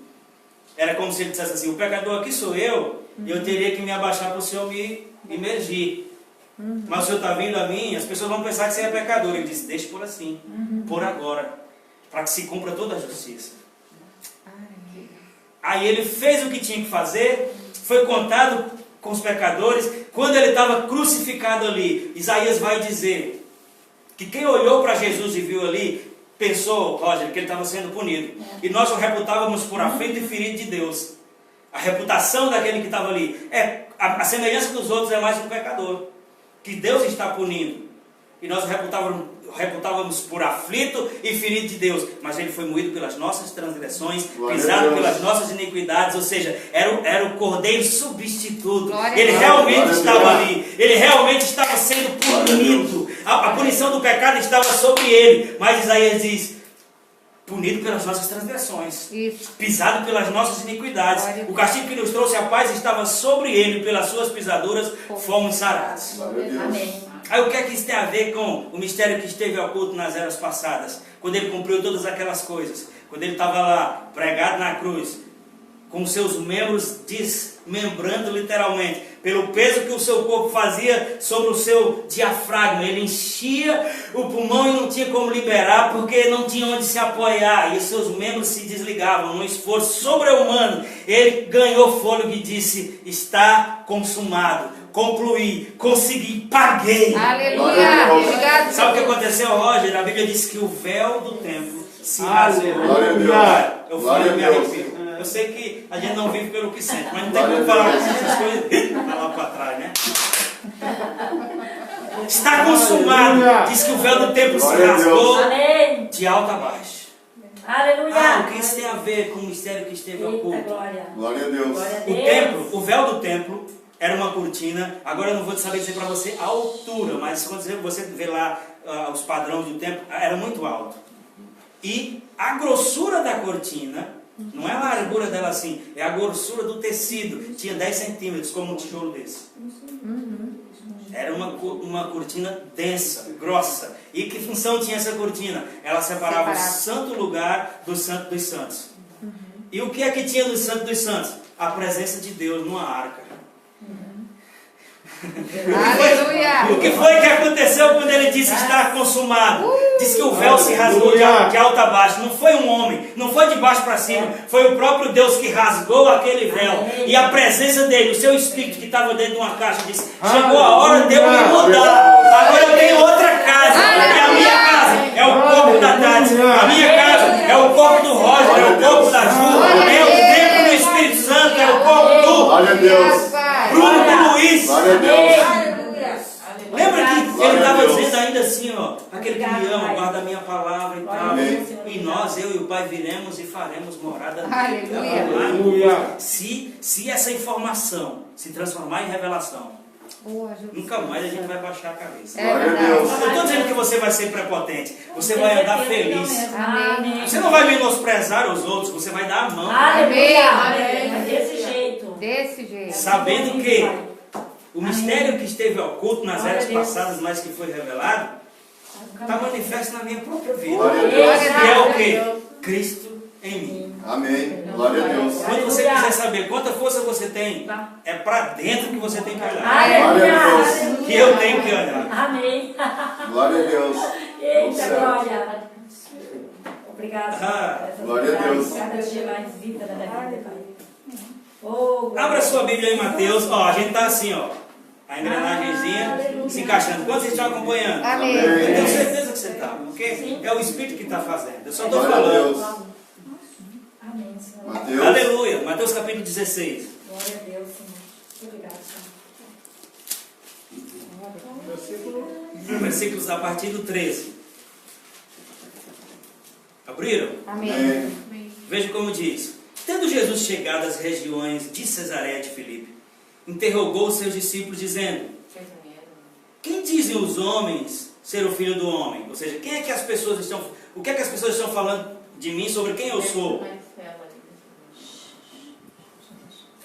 Era como se ele dissesse assim: o pecador aqui sou eu, e eu teria que me abaixar para o Senhor me imergir. Mas o Senhor está vindo a mim, as pessoas vão pensar que você é pecador. Ele disse: deixe por assim, por agora, para que se cumpra toda a justiça. Aí ele fez o que tinha que fazer, foi contado com os pecadores. Quando ele estava crucificado ali, Isaías vai dizer que quem olhou para Jesus e viu ali, pensou, Roger, que ele estava sendo punido. E nós o reputávamos por aflito e ferido de Deus. A reputação daquele que estava ali, a semelhança dos outros, é mais um pecador, que Deus está punindo. E nós o reputávamos por aflito e ferido de Deus, mas ele foi moído pelas nossas transgressões, pisado pelas nossas iniquidades, ou seja, era o cordeiro substituto. Ele realmente estava ali, ele realmente estava sendo punido, a punição do pecado estava sobre ele, mas Isaías diz: punido pelas nossas transgressões, pisado pelas nossas iniquidades, o castigo que nos trouxe a paz estava sobre ele, pelas suas pisaduras fomos sarados. Amém. Aí o que é que isso tem a ver com o mistério que esteve oculto nas eras passadas? Quando ele cumpriu todas aquelas coisas, quando ele estava lá, pregado na cruz, com seus membros desmembrando literalmente, pelo peso que o seu corpo fazia sobre o seu diafragma, ele enchia o pulmão e não tinha como liberar, porque não tinha onde se apoiar, e os seus membros se desligavam, num esforço sobre-humano. Ele ganhou fôlego e disse: está consumado. Concluí, consegui, paguei. Aleluia. Obrigado. Sabe o que aconteceu, Roger? A Bíblia diz que o véu do templo se rasgou. Eu falei, me arrepio. Eu sei que a gente não vive pelo que sente, mas não tem como falar essas coisas lá para trás, né? Está consumado. Diz que o véu do templo se Glória a Deus. rasgou Amém. de alto a baixo. Aleluia. O que isso tem a ver com o mistério que esteve Eita, oculto? glória. Glória a Deus. Glória a O Deus. templo, o véu do templo era uma cortina. Agora eu não vou saber dizer para você a altura, mas quando você vê lá os padrões do templo, era muito alto. E a grossura da cortina, não é a largura dela assim, é a grossura do tecido. Tinha 10 centímetros, como um tijolo desse. Era uma cortina densa, grossa. E que função tinha essa cortina? Ela separava o santo lugar do santo dos santos. E o que é que tinha no santo dos santos? A presença de Deus numa arca. Aleluia. O que foi que aconteceu quando ele disse estar consumado? Diz que o véu se rasgou de alto a baixo. Não foi um homem, não foi de baixo para cima. Foi o próprio Deus que rasgou aquele véu. E a presença dele, o seu espírito que estava dentro de uma caixa, disse: chegou a hora de eu me mudar. Agora eu tenho outra casa. E a minha casa é o corpo da Tati. A minha casa é o corpo do Roger, é o corpo da Ju. É o templo do Espírito Santo, é o corpo do Glória a Deus. Bruno, do Luiz. Glória a Deus. Lembra que ele Glória a estava Deus. dizendo ainda assim, ó, aquele que me ama, guarda a minha palavra e tal. Amém. E nós, eu e o Pai, viremos e faremos morada nele. Aleluia. Se essa informação se transformar em revelação, nunca mais a gente vai baixar a cabeça. É Glória a verdade. Deus. Eu não estou dizendo que você vai ser prepotente, você vai andar feliz. Amém. Você não vai menosprezar os outros, você vai dar a mão. Aleluia. Amém. Mas desse jeito. Desse jeito. Sabendo que o mistério que esteve oculto nas Glória eras a Deus. passadas, mas que foi revelado, está manifesto na minha própria vida. Glória a Deus. Que é o quê? Cristo em mim. Amém. Glória a Deus. Quando você quiser saber quanta força você tem, é para dentro que você tem que olhar. Aleluia. Que eu tenho que olhar. Amém. Glória a Deus. Eita, glória. Obrigado. Glória a Deus. Cada dia mais vida na minha vida, Pai. Oh, glória. Abra sua Bíblia em Mateus. Ó, a gente está assim, ó. A engrenagemzinha se encaixando. Quantos vocês estão acompanhando? Amém. Eu tenho Amém. certeza que você está. Porque é o Espírito que está fazendo. Eu só estou Glória a falando. Deus. Amém, Senhor. Mateus. Aleluia. Mateus capítulo 16. Glória a Deus, Senhor. Obrigado, Senhor. Versículos a partir do 13. Abriram? Amém. Veja como diz. Tendo Jesus chegado às regiões de Cesareia de Filipe, interrogou os seus discípulos, dizendo: quem dizem os homens ser o Filho do Homem? Ou seja, quem é que as pessoas estão, o que é que as pessoas estão falando de mim, sobre quem eu sou?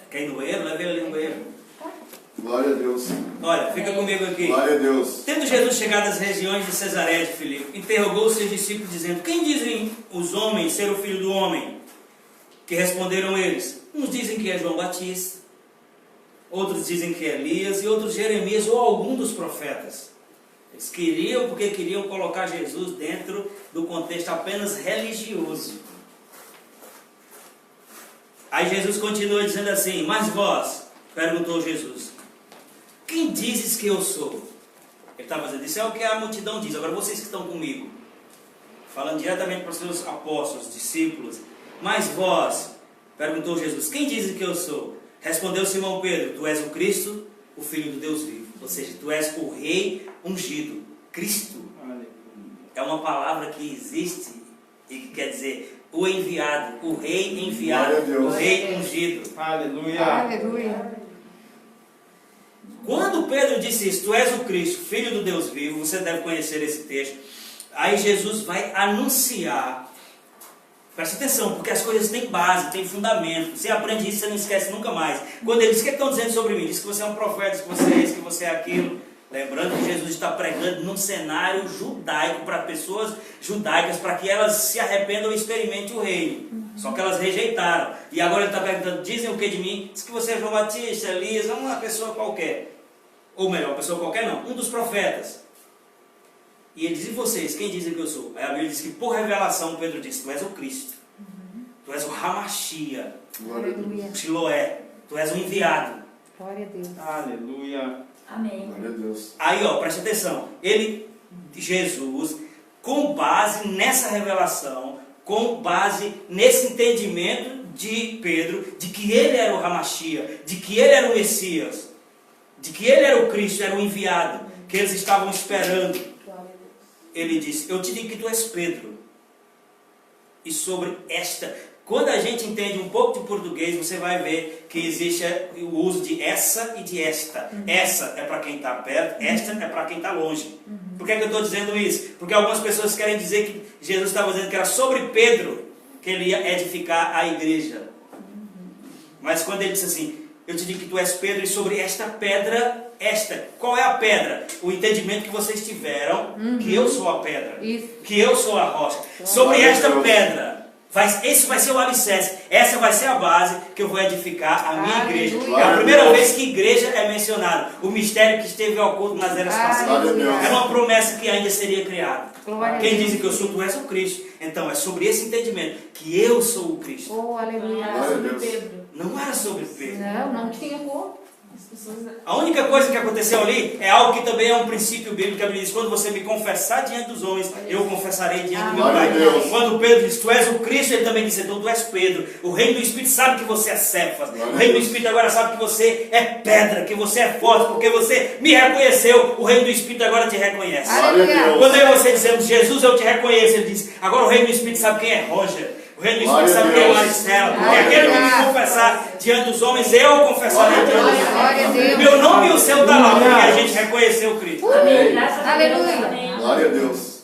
Quer ir no banheiro? Leva ele ali no banheiro. Glória a Deus. Olha, fica comigo aqui. Glória a Deus. Tendo Jesus chegado às regiões de Cesareia de Filipe, interrogou os seus discípulos, dizendo: quem dizem os homens ser o Filho do Homem? Que responderam eles: uns dizem que é João Batista, outros dizem que é Elias, e outros Jeremias ou algum dos profetas. Eles queriam, porque queriam colocar Jesus dentro do contexto apenas religioso. Aí Jesus continua dizendo assim: mas vós, perguntou Jesus, quem dizes que eu sou? Ele estava dizendo: isso é o que a multidão diz. Agora vocês que estão comigo, falando diretamente para os seus apóstolos, discípulos: mas vós, perguntou Jesus, quem dizes que eu sou? Respondeu Simão Pedro: tu és o Cristo, o Filho do Deus vivo. Ou seja, tu és o Rei ungido. Cristo é uma palavra que existe e que quer dizer o enviado, o Rei enviado, Glória a Deus. o Rei ungido. Aleluia. Aleluia. Quando Pedro disse isso: tu és o Cristo, Filho do Deus vivo, você deve conhecer esse texto. Aí Jesus vai anunciar. Presta atenção, porque as coisas têm base, têm fundamento. Você aprende isso, você não esquece nunca mais. Quando ele diz: o que estão dizendo sobre mim? Diz que você é um profeta, diz que você é isso, que você é aquilo. Lembrando que Jesus está pregando num cenário judaico para pessoas judaicas, para que elas se arrependam e experimentem o reino. Só que elas rejeitaram. E agora ele está perguntando: dizem o que de mim? Diz que você é João Batista, Elias, uma pessoa qualquer. Ou melhor, uma pessoa qualquer não, um dos profetas. E ele diz: e vocês, quem dizem que eu sou? Aí a Bíblia diz que por revelação Pedro disse: tu és o Cristo, tu és o Hamashia, Glória a Deus. Aleluia. Siloé, tu és o enviado. Glória a Deus. Aleluia. Amém. Glória a Deus. Aí ó, presta atenção, Jesus, com base nessa revelação, com base nesse entendimento de Pedro, de que ele era o Hamashia, de que ele era o Messias, de que ele era o Cristo, era o enviado, que eles estavam esperando, ele disse: eu te digo que tu és Pedro, e sobre esta... Quando a gente entende um pouco de português, você vai ver que existe o uso de essa e de esta. Essa é para quem está perto, esta é para quem está longe. Por que é que eu estou dizendo isso? Porque algumas pessoas querem dizer que Jesus estava dizendo que era sobre Pedro que ele ia edificar a igreja. Mas quando ele disse assim: eu te digo que tu és Pedro, e sobre esta pedra, esta. Qual é a pedra? O entendimento que vocês tiveram, que eu sou a pedra. Isso. Que eu sou a rocha. Sobre esta pedra, esse vai ser o alicerce. Essa vai ser a base que eu vou edificar a minha igreja. É a primeira vez que igreja é mencionada. O mistério que esteve oculto nas eras passadas. Era uma promessa que ainda seria criada. Quem diz que eu sou, tu és o Cristo. Então é sobre esse entendimento que eu sou o Cristo. Oh, aleluia. Era sobre Pedro. Não era sobre Pedro. Não tinha como. A única coisa que aconteceu ali é algo que também é um princípio bíblico. A Bíblia diz: quando você me confessar diante dos homens, eu confessarei diante do meu Pai. Quando Pedro diz: tu és o Cristo, ele também disse: então tu és Pedro. O reino do Espírito sabe que você é Cefas. O reino do Espírito agora sabe que você é pedra, que você é forte, porque você me reconheceu. O reino do Espírito agora te reconhece. Quando eu e você dizemos: Jesus, eu te reconheço, ele diz: agora o reino do Espírito sabe quem é Roger. O reino do Espírito sabe quem é Maricela. Porque aquele que me confessar diante dos homens, eu confessarei diante dos homens. Meu nome e o seu está lá, porque a gente reconheceu o Cristo. Amém. Graças a Deus. Aleluia. Amém. Glória a Deus.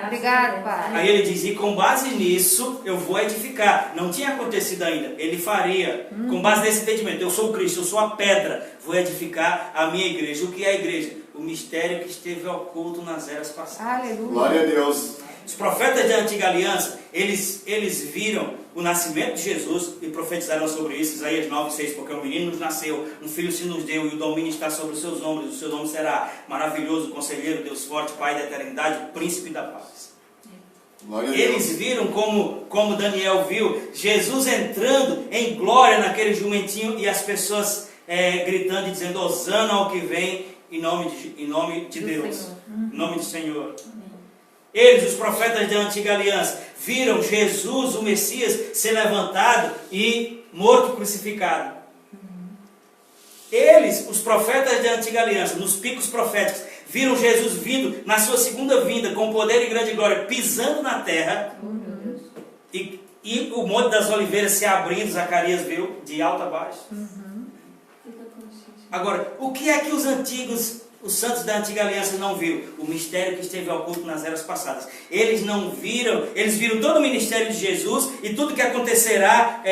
Obrigado, Pai. Aí ele diz: e com base nisso eu vou edificar. Não tinha acontecido ainda, ele faria. Com base nesse entendimento: eu sou o Cristo, eu sou a pedra, vou edificar a minha igreja. O que é a igreja? O mistério que esteve oculto nas eras passadas. Aleluia. Glória a Deus. Os profetas da antiga aliança, eles viram o nascimento de Jesus e profetizaram sobre isso. Isaías 9:6, porque um menino nos nasceu, um filho se nos deu, e o domínio está sobre os seus ombros. O seu nome será Maravilhoso, Conselheiro, Deus Forte, Pai da Eternidade, Príncipe da Paz. Glória a Deus. Eles viram como Daniel viu, Jesus entrando em glória naquele jumentinho, e as pessoas gritando e dizendo: Hosana ao que vem em nome de Deus, em nome do Senhor. Eles, os profetas da antiga aliança, viram Jesus, o Messias, ser levantado e morto, crucificado. Eles, os profetas da antiga aliança, nos picos proféticos, viram Jesus vindo na sua segunda vinda, com poder e grande glória, pisando na terra, e o Monte das Oliveiras se abrindo. Zacarias viu de alto a baixo. Agora, o que é que os santos da antiga aliança não viram? O mistério que esteve oculto nas eras passadas. Eles não viram, eles viram todo o ministério de Jesus e tudo que acontecerá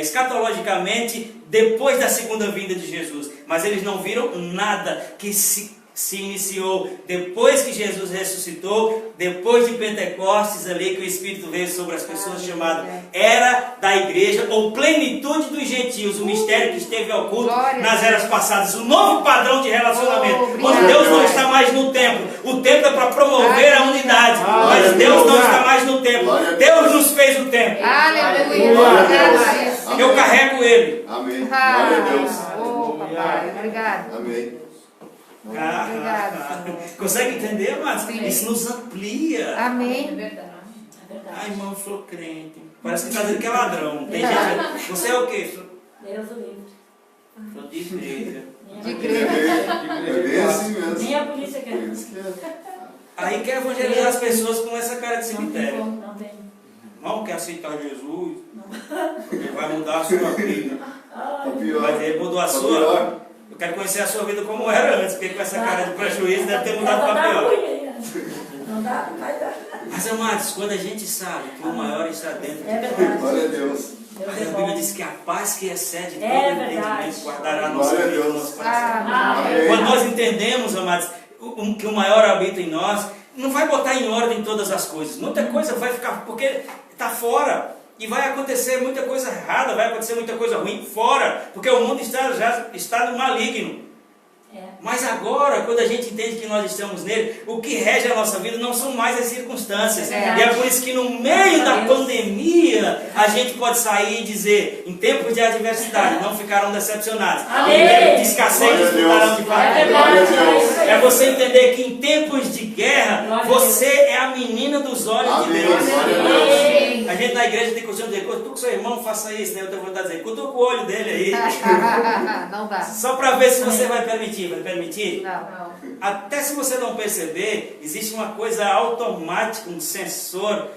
escatologicamente depois da segunda vinda de Jesus. Mas eles não viram nada que se iniciou depois que Jesus ressuscitou, depois de Pentecostes, ali que o Espírito veio sobre as pessoas, chamado Era da Igreja, ou plenitude dos gentios, o mistério que esteve oculto nas eras passadas, o novo padrão de relacionamento, onde Deus não está mais no templo. O templo é para promover a unidade, mas Deus não está mais no templo. Deus nos fez o templo. Aleluia. Eu carrego ele. Amém. Glória a Deus. Oh, papai, obrigado. Amém. Obrigado, Consegue entender, mas Sim. isso nos amplia. Amém. É verdade. Ai, irmão, eu sou crente. Parece que está dizendo que é ladrão. Tem gente. Você é o quê? Deus o livre. Sou de igreja. De É igreja. bem assim mesmo. Nem a polícia quer. Por isso que é. Aí quer evangelizar as pessoas com essa cara de cemitério. Não tem. Não quer aceitar Jesus. Ele vai mudar a sua vida. Tá pior. Mas ele mudou a Tá sua. pior. Eu quero conhecer a sua vida como era antes, porque com essa cara de prejuízo deve ter mudado para pior. Não dá, vai dar. Mas, amados, quando a gente sabe que o maior está dentro de É nós, verdade. Glória a Deus. Deus aí é a Bíblia bom. diz que a paz que excede todo É entendimento verdade. guardará a nossa Glória a vida, o Deus. nosso coração. Amém. Quando nós entendemos, amados, que o maior habita em nós, não vai botar em ordem todas as coisas. Muita coisa vai ficar, porque está fora. E vai acontecer muita coisa errada, vai acontecer muita coisa ruim fora. Porque o mundo já está no maligno. Mas agora, quando a gente entende que nós estamos nele, o que rege a nossa vida não são mais as circunstâncias. E é por isso que no meio da pandemia, a gente pode sair e dizer, em tempos de adversidade, não ficaram decepcionados. Amém. Em tempos de escassez, Glória a desfrutaram Deus. de Glória a fartura. Deus. É você entender que em tempos de guerra, Glória a você é a menina dos olhos de Amém. Deus. Glória a Deus. A gente na igreja tem costume de dizer, cutuca o seu irmão, faça isso, né? Eu tenho vontade de dizer, cutuca o olho dele aí. Não dá. Só para ver se você vai permitir. Vai permitir? Não. Até se você não perceber, existe uma coisa automática, um sensor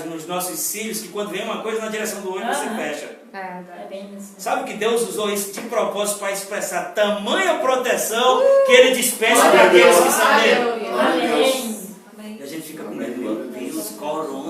nos nossos cílios, que quando vem uma coisa na direção do olho, você fecha. É bem isso. Sabe que Deus usou isso de propósito para expressar tamanha proteção que Ele dispensa para aqueles que são dele. Amém. E a gente fica com medo, meu Deus, corona.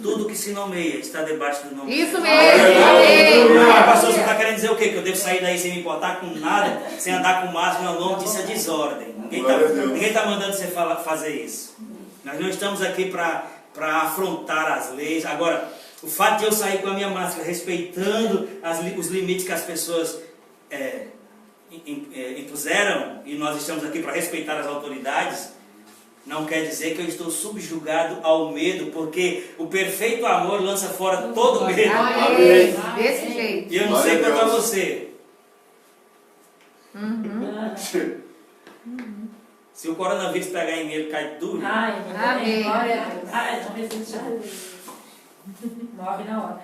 Tudo que se nomeia está debaixo do nome. Isso mesmo. Ah, pastor, você está querendo dizer o quê? Que eu devo sair daí sem me importar com nada, sem andar com máscara? Não, o nome disso é desordem. Ninguém está mandando você fazer isso. Nós não estamos aqui para afrontar as leis. Agora, o fato de eu sair com a minha máscara, respeitando os limites que as pessoas impuseram, e nós estamos aqui para respeitar as autoridades, não quer dizer que eu estou subjugado ao medo, porque o perfeito amor lança fora todo medo. Amém. Desse jeito. E eu não sei quanto a você. Se o coronavírus pegar em mim, ele cai duro. Amém. Glória a Deus. Talvez ele já morre na hora.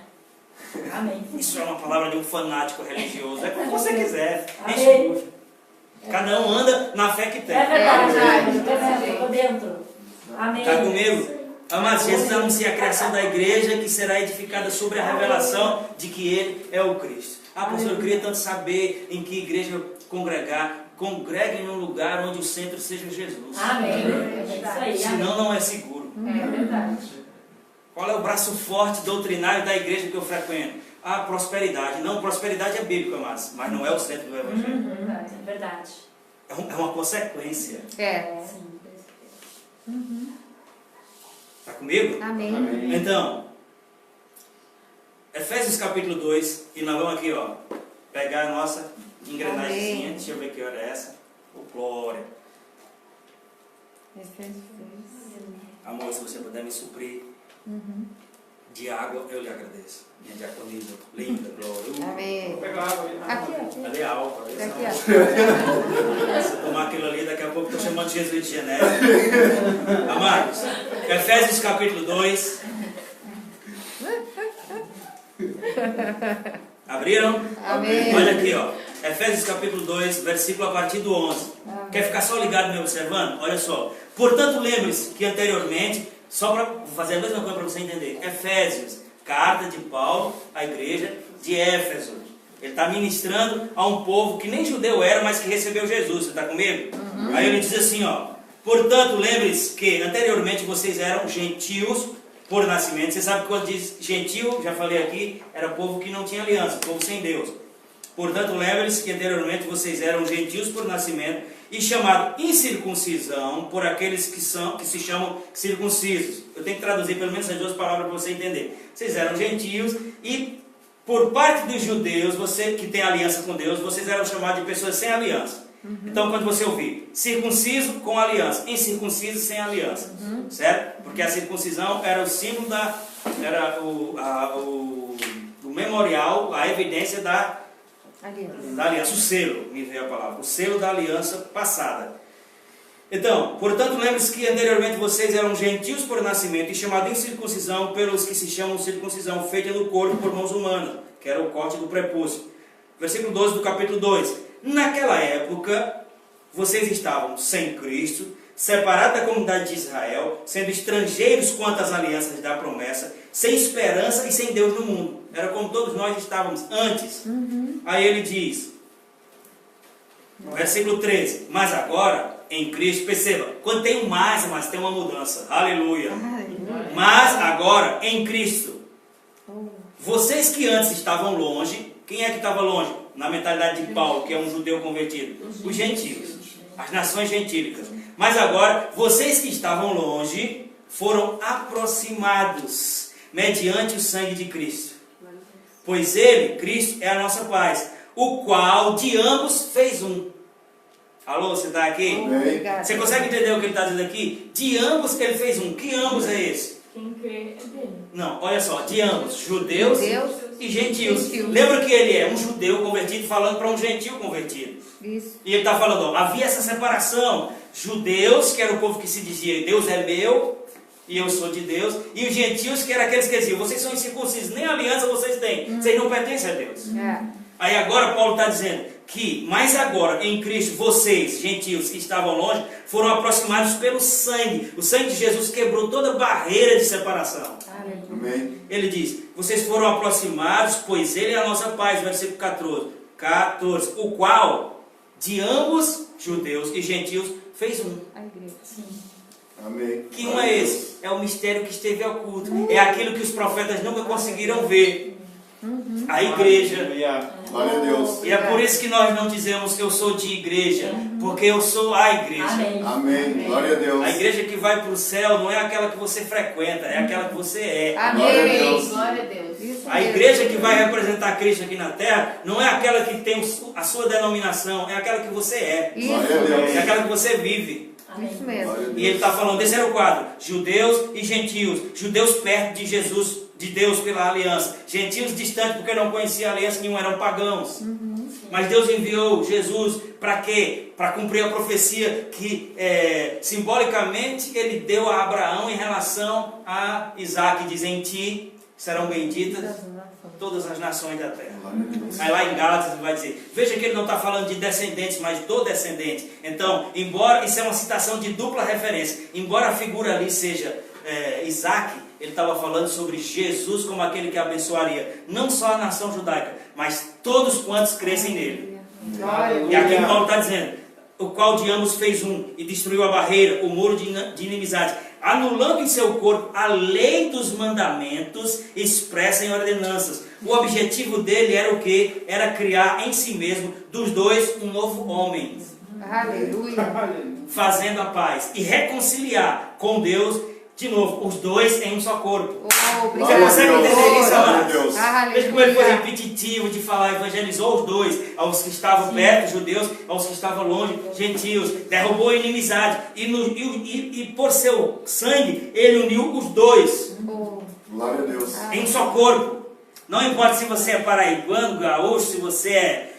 Amém. Isso é uma palavra de um fanático religioso. É como você quiser. Amém. Cada um anda na fé que tem. É verdade. Estou dentro. Amém. Está comigo? Amados, Jesus anuncia a criação da igreja que será edificada sobre a revelação de que Ele é o Cristo. Ah, pastor, eu queria tanto saber em que igreja congregar. Congregue num lugar onde o centro seja Jesus. Amém. É isso aí. Senão não é seguro. É verdade. Qual é o braço forte doutrinário da igreja que eu frequento? Ah, prosperidade. Não, prosperidade é bíblica, mas não é o centro do Evangelho. É verdade. É uma consequência. Está comigo? Amém. Então, Efésios capítulo 2, e nós vamos aqui, ó, pegar a nossa engrenagemzinha. Deixa eu ver que hora é essa. Oh, glória. Amor, se você puder me suprir de água, eu lhe agradeço. Minha diaconisa, linda, glória. Amém. Vou pegar água ali. Aqui, Cadê a álcool? Aqui, ó. Se eu tomar aquilo ali, daqui a pouco estou chamando Jesus de genérico. Amados, Efésios capítulo 2. Abriram? Amém. Olha aqui, ó. Efésios capítulo 2, versículo a partir do 11. Quer ficar só ligado me observando? Olha só. Portanto, lembre-se que anteriormente, só para fazer a mesma coisa para você entender, Efésios, carta de Paulo à igreja de Éfeso. Ele está ministrando a um povo que nem judeu era, mas que recebeu Jesus. Você está comigo? Aí ele diz assim, ó. Portanto, lembre-se que anteriormente vocês eram gentios por nascimento. Você sabe que quando diz gentil, já falei aqui, era povo que não tinha aliança, povo sem Deus. Portanto, lembre-se que anteriormente vocês eram gentios por nascimento e chamado incircuncisão por aqueles que se chamam circuncisos. Eu tenho que traduzir pelo menos essas duas palavras para você entender. Vocês eram gentios e por parte dos judeus, você que tem aliança com Deus, vocês eram chamados de pessoas sem aliança. Então, quando você ouvir circunciso com aliança, incircunciso sem aliança, certo? Porque a circuncisão era o símbolo era o memorial, a evidência da aliança, o selo, me veio a palavra, o selo da aliança passada. Então, portanto, lembre-se que anteriormente vocês eram gentios por nascimento e chamados incircuncisão pelos que se chamam circuncisão feita no corpo por mãos humanas, que era o corte do prepúcio. Versículo 12 do capítulo 2. Naquela época, vocês estavam sem Cristo, separados da comunidade de Israel, sendo estrangeiros quanto às alianças da promessa, sem esperança e sem Deus no mundo. Era como todos nós estávamos antes. Aí ele diz, versículo 13, mas agora, em Cristo, perceba, quando tem um mais, mas tem uma mudança. Aleluia. Mas agora, em Cristo, vocês que antes estavam longe, quem é que estava longe? Na mentalidade de Paulo, que é um judeu convertido, os gentios, as nações gentílicas. Mas agora, vocês que estavam longe, foram aproximados mediante o sangue de Cristo. Pois Ele, Cristo, é a nossa paz, o qual de ambos fez um. Alô, você está aqui? Você consegue entender o que ele está dizendo aqui? De ambos Ele fez um. Que ambos é esse? Quem crê é dele. Não, olha só, de ambos, judeus e gentios. Lembra que ele é um judeu convertido falando para um gentil convertido. Isso. E ele está falando, ó, havia essa separação. Judeus, que era o povo que se dizia, Deus é meu, e eu sou de Deus, e os gentios, que eram aqueles que diziam, vocês são incircuncisos, nem aliança vocês têm, vocês não pertencem a Deus. Aí agora Paulo está dizendo que, mas agora em Cristo, vocês, gentios que estavam longe, foram aproximados pelo sangue. O sangue de Jesus quebrou toda barreira de separação. Amém. Ele diz, vocês foram aproximados, pois ele é a nossa paz, versículo 14, o qual de ambos, judeus e gentios, fez um. A igreja. Amém. Que um é esse? É o mistério que esteve oculto. É aquilo que os profetas nunca conseguiram ver. A igreja. Glória a Deus. E é por isso que nós não dizemos que eu sou de igreja, porque eu sou a igreja. Amém. Amém. Glória a Deus. A igreja que vai para o céu não é aquela que você frequenta, é aquela que você é. Glória a Amém. Deus. Glória a Deus. Isso A mesmo. igreja que vai representar Cristo aqui na terra não é aquela que tem a sua denominação, é aquela que você é. Isso, Glória a Deus. É aquela que você vive. isso mesmo. Glória a E ele Deus. está falando, desse era o quadro, judeus e gentios. Judeus perto de Jesus, de Deus pela aliança. Gentios distantes porque não conheciam a aliança nenhuma, eram pagãos. Mas Deus enviou Jesus para quê? Para cumprir a profecia que simbolicamente ele deu a Abraão em relação a Isaac. Diz, em ti serão benditas todas as nações da terra. Glória a Deus. Aí lá em Gálatas ele vai dizer, veja que ele não está falando de descendentes, mas do descendente. Então, embora, isso é uma citação de dupla referência, embora a figura ali seja Isaac, ele estava falando sobre Jesus como aquele que abençoaria não só a nação judaica, mas todos quantos crescem nele. Glória E aqui Paulo está dizendo, o qual de ambos fez um e destruiu a barreira, o muro de inimizade, anulando em seu corpo a lei dos mandamentos expressa em ordenanças. O objetivo dele era o quê? Era criar em si mesmo, dos dois, um novo homem, Aleluia. fazendo a paz e reconciliar com Deus, de novo, os dois em um só corpo. Oh, Você obrigado. consegue entender isso, Glória a amados? Deus. Veja como ele foi Aleluia. repetitivo de falar, evangelizou os dois, aos que estavam perto, judeus, aos que estavam longe, gentios, derrubou a inimizade, e por seu sangue, ele uniu os dois Oh, Glória a Deus. em um só corpo. Não importa se você é paraibano, gaúcho, se você é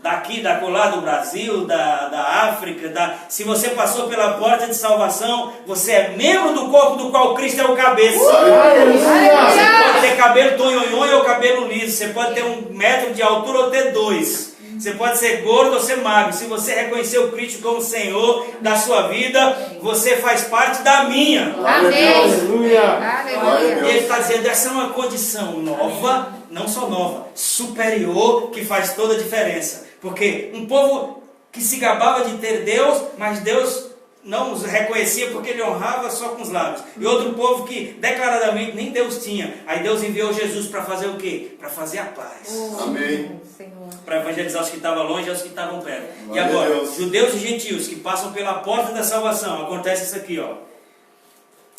daqui, da colar do Brasil, da África, se você passou pela porta de salvação, você é membro do corpo do qual Cristo é o cabeça. Glória a Deus. Você pode ter cabelo tonhonhon ou cabelo liso. Você pode ter 1 metro de altura ou ter 2. Você pode ser gordo ou ser magro. Se você reconhecer o Cristo como Senhor da sua vida, você faz parte da minha. amém. Aleluia. Aleluia. E ele está dizendo, essa é uma condição nova, não só nova, superior, que faz toda a diferença. Porque um povo que se gabava de ter Deus, mas Deus não os reconhecia porque ele honrava só com os lábios. E outro povo que declaradamente nem Deus tinha. Aí Deus enviou Jesus para fazer o quê? Para fazer a paz. Amém. Senhor. Para evangelizar os que estavam longe e os que estavam perto. E Glória a agora, Deus. judeus e gentios que passam pela porta da salvação, acontece isso aqui, ó.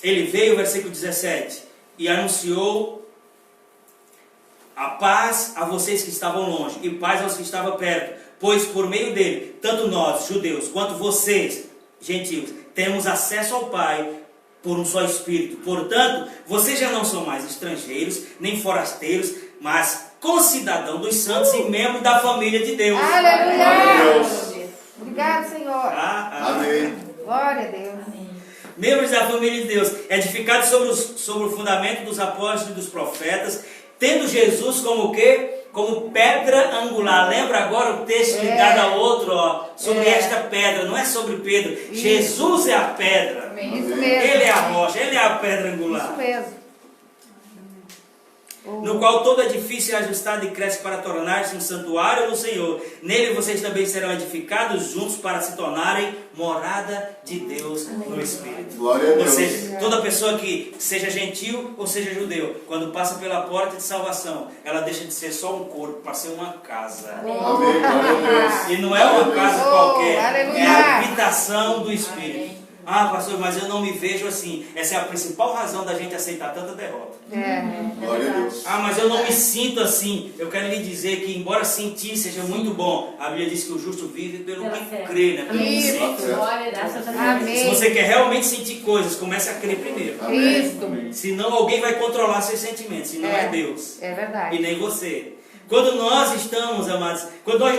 Ele veio, versículo 17, e anunciou a paz a vocês que estavam longe e paz aos que estavam perto, pois por meio dele, tanto nós, judeus, quanto vocês, gentios, temos acesso ao Pai por um só Espírito. Portanto, vocês já não são mais estrangeiros, nem forasteiros, mas concidadãos dos santos e membros da família de Deus. Glória a Aleluia. Deus. Obrigado, Senhor. Amém. Glória a Deus. Membros da família de Deus, edificados sobre o fundamento dos apóstolos e dos profetas, tendo Jesus como o quê? Como pedra angular. Lembra agora o texto ligado ao outro, ó, sobre esta pedra, não é sobre Pedro. Jesus é a pedra. Isso mesmo. Ele é a rocha, ele é a pedra Isso angular. mesmo. No qual todo edifício é ajustado e cresce para tornar-se um santuário no Senhor. Nele vocês também serão edificados juntos para se tornarem morada de Deus no Espírito. Glória a Ou Deus. seja, toda pessoa que seja gentil ou seja judeu, quando passa pela porta de salvação, ela deixa de ser só um corpo para ser uma casa. Amém. Glória a Deus. E não é uma casa qualquer, aleluia. é a habitação do Espírito. Ah, pastor, mas eu não me vejo assim. Essa é a principal razão da gente aceitar tanta derrota. Glória a Deus. Ah, mas eu não me sinto assim. Eu quero lhe dizer que, embora sentir seja muito bom, a Bíblia diz que o justo vive pelo que crê, né? Pelo que Isso. sente. Glória a Deus. Se Amém. você quer realmente sentir coisas, comece a crer primeiro. Amém. Senão alguém vai controlar seus sentimentos, e não é Deus. É E verdade. nem você. Quando nós estamos, amados, quando nós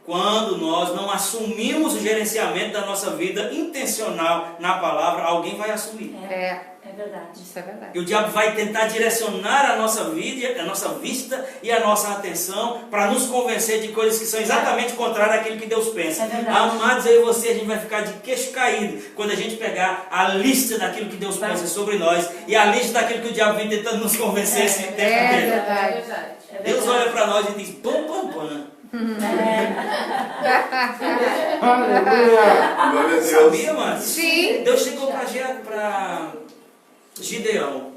quando nós não assumimos o gerenciamento da nossa vida intencional na palavra, alguém vai assumir. É verdade. Isso é verdade. E o diabo vai tentar direcionar a nossa vida, a nossa vista e a nossa atenção para nos convencer de coisas que são exatamente contrárias àquilo que Deus pensa. É verdade. Amados, eu e você, a gente vai ficar de queixo caído quando a gente pegar a lista daquilo que Deus pensa sobre nós e a lista daquilo que o diabo vem tentando nos convencer esse tempo inteiro. verdade. Deus olha para nós e diz, pam, pam, pam. Aleluia. Glória a Deus. Sabia, mano? Sim. Deus chegou para Gideão.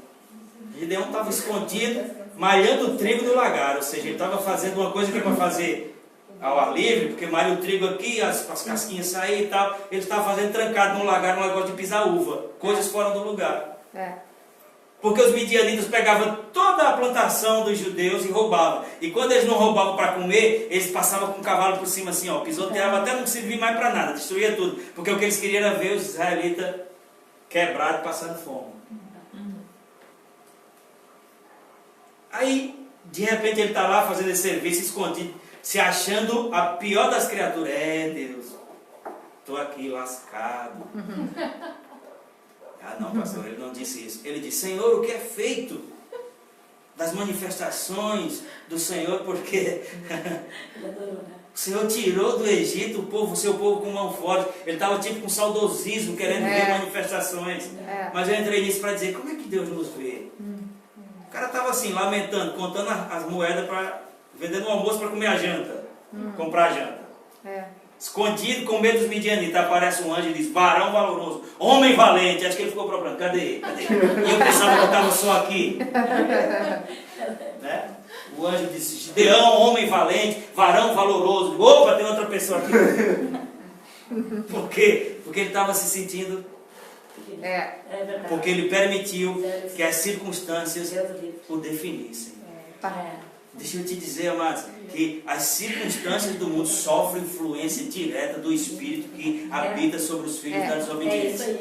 Gideão estava escondido, malhando o trigo no lagar. Ou seja, ele estava fazendo uma coisa que é para fazer ao ar livre, porque malha o trigo aqui, as casquinhas saem e tal. Ele estava fazendo trancado no lagar, no negócio de pisar uva. Coisas fora do lugar. Porque os midianitas pegavam toda a plantação dos judeus e roubavam. E quando eles não roubavam para comer, eles passavam com o cavalo por cima assim, ó, pisoteavam até não servir mais para nada, destruía tudo. Porque o que eles queriam era ver os israelitas quebrados, passando fome. Aí, de repente, ele está lá fazendo esse serviço escondido, se achando a pior das criaturas. Deus, estou aqui lascado. Ah, não, pastor, ele não disse isso. Ele disse, Senhor, o que é feito das manifestações do Senhor, porque o Senhor tirou do Egito o seu povo com mão forte. Ele estava tipo com saudosismo, querendo ver manifestações. Mas eu entrei nisso para dizer, como é que Deus nos vê? O cara estava assim, lamentando, contando as moedas, vendendo o almoço para comer a janta, comprar a janta. Escondido, com medo dos midianitas, aparece um anjo e diz, varão valoroso, homem valente. Acho que ele ficou procurando, cadê ele? Cadê ele? E eu pensava que eu estava só aqui. Né? O anjo disse, Gideão, homem valente, varão valoroso. Opa, tem outra pessoa aqui. Por quê? Porque ele estava se sentindo... Porque ele permitiu que as circunstâncias o definissem. Deixa eu te dizer, amados, que as circunstâncias do mundo sofrem influência direta do Espírito que habita sobre os filhos da desobediência.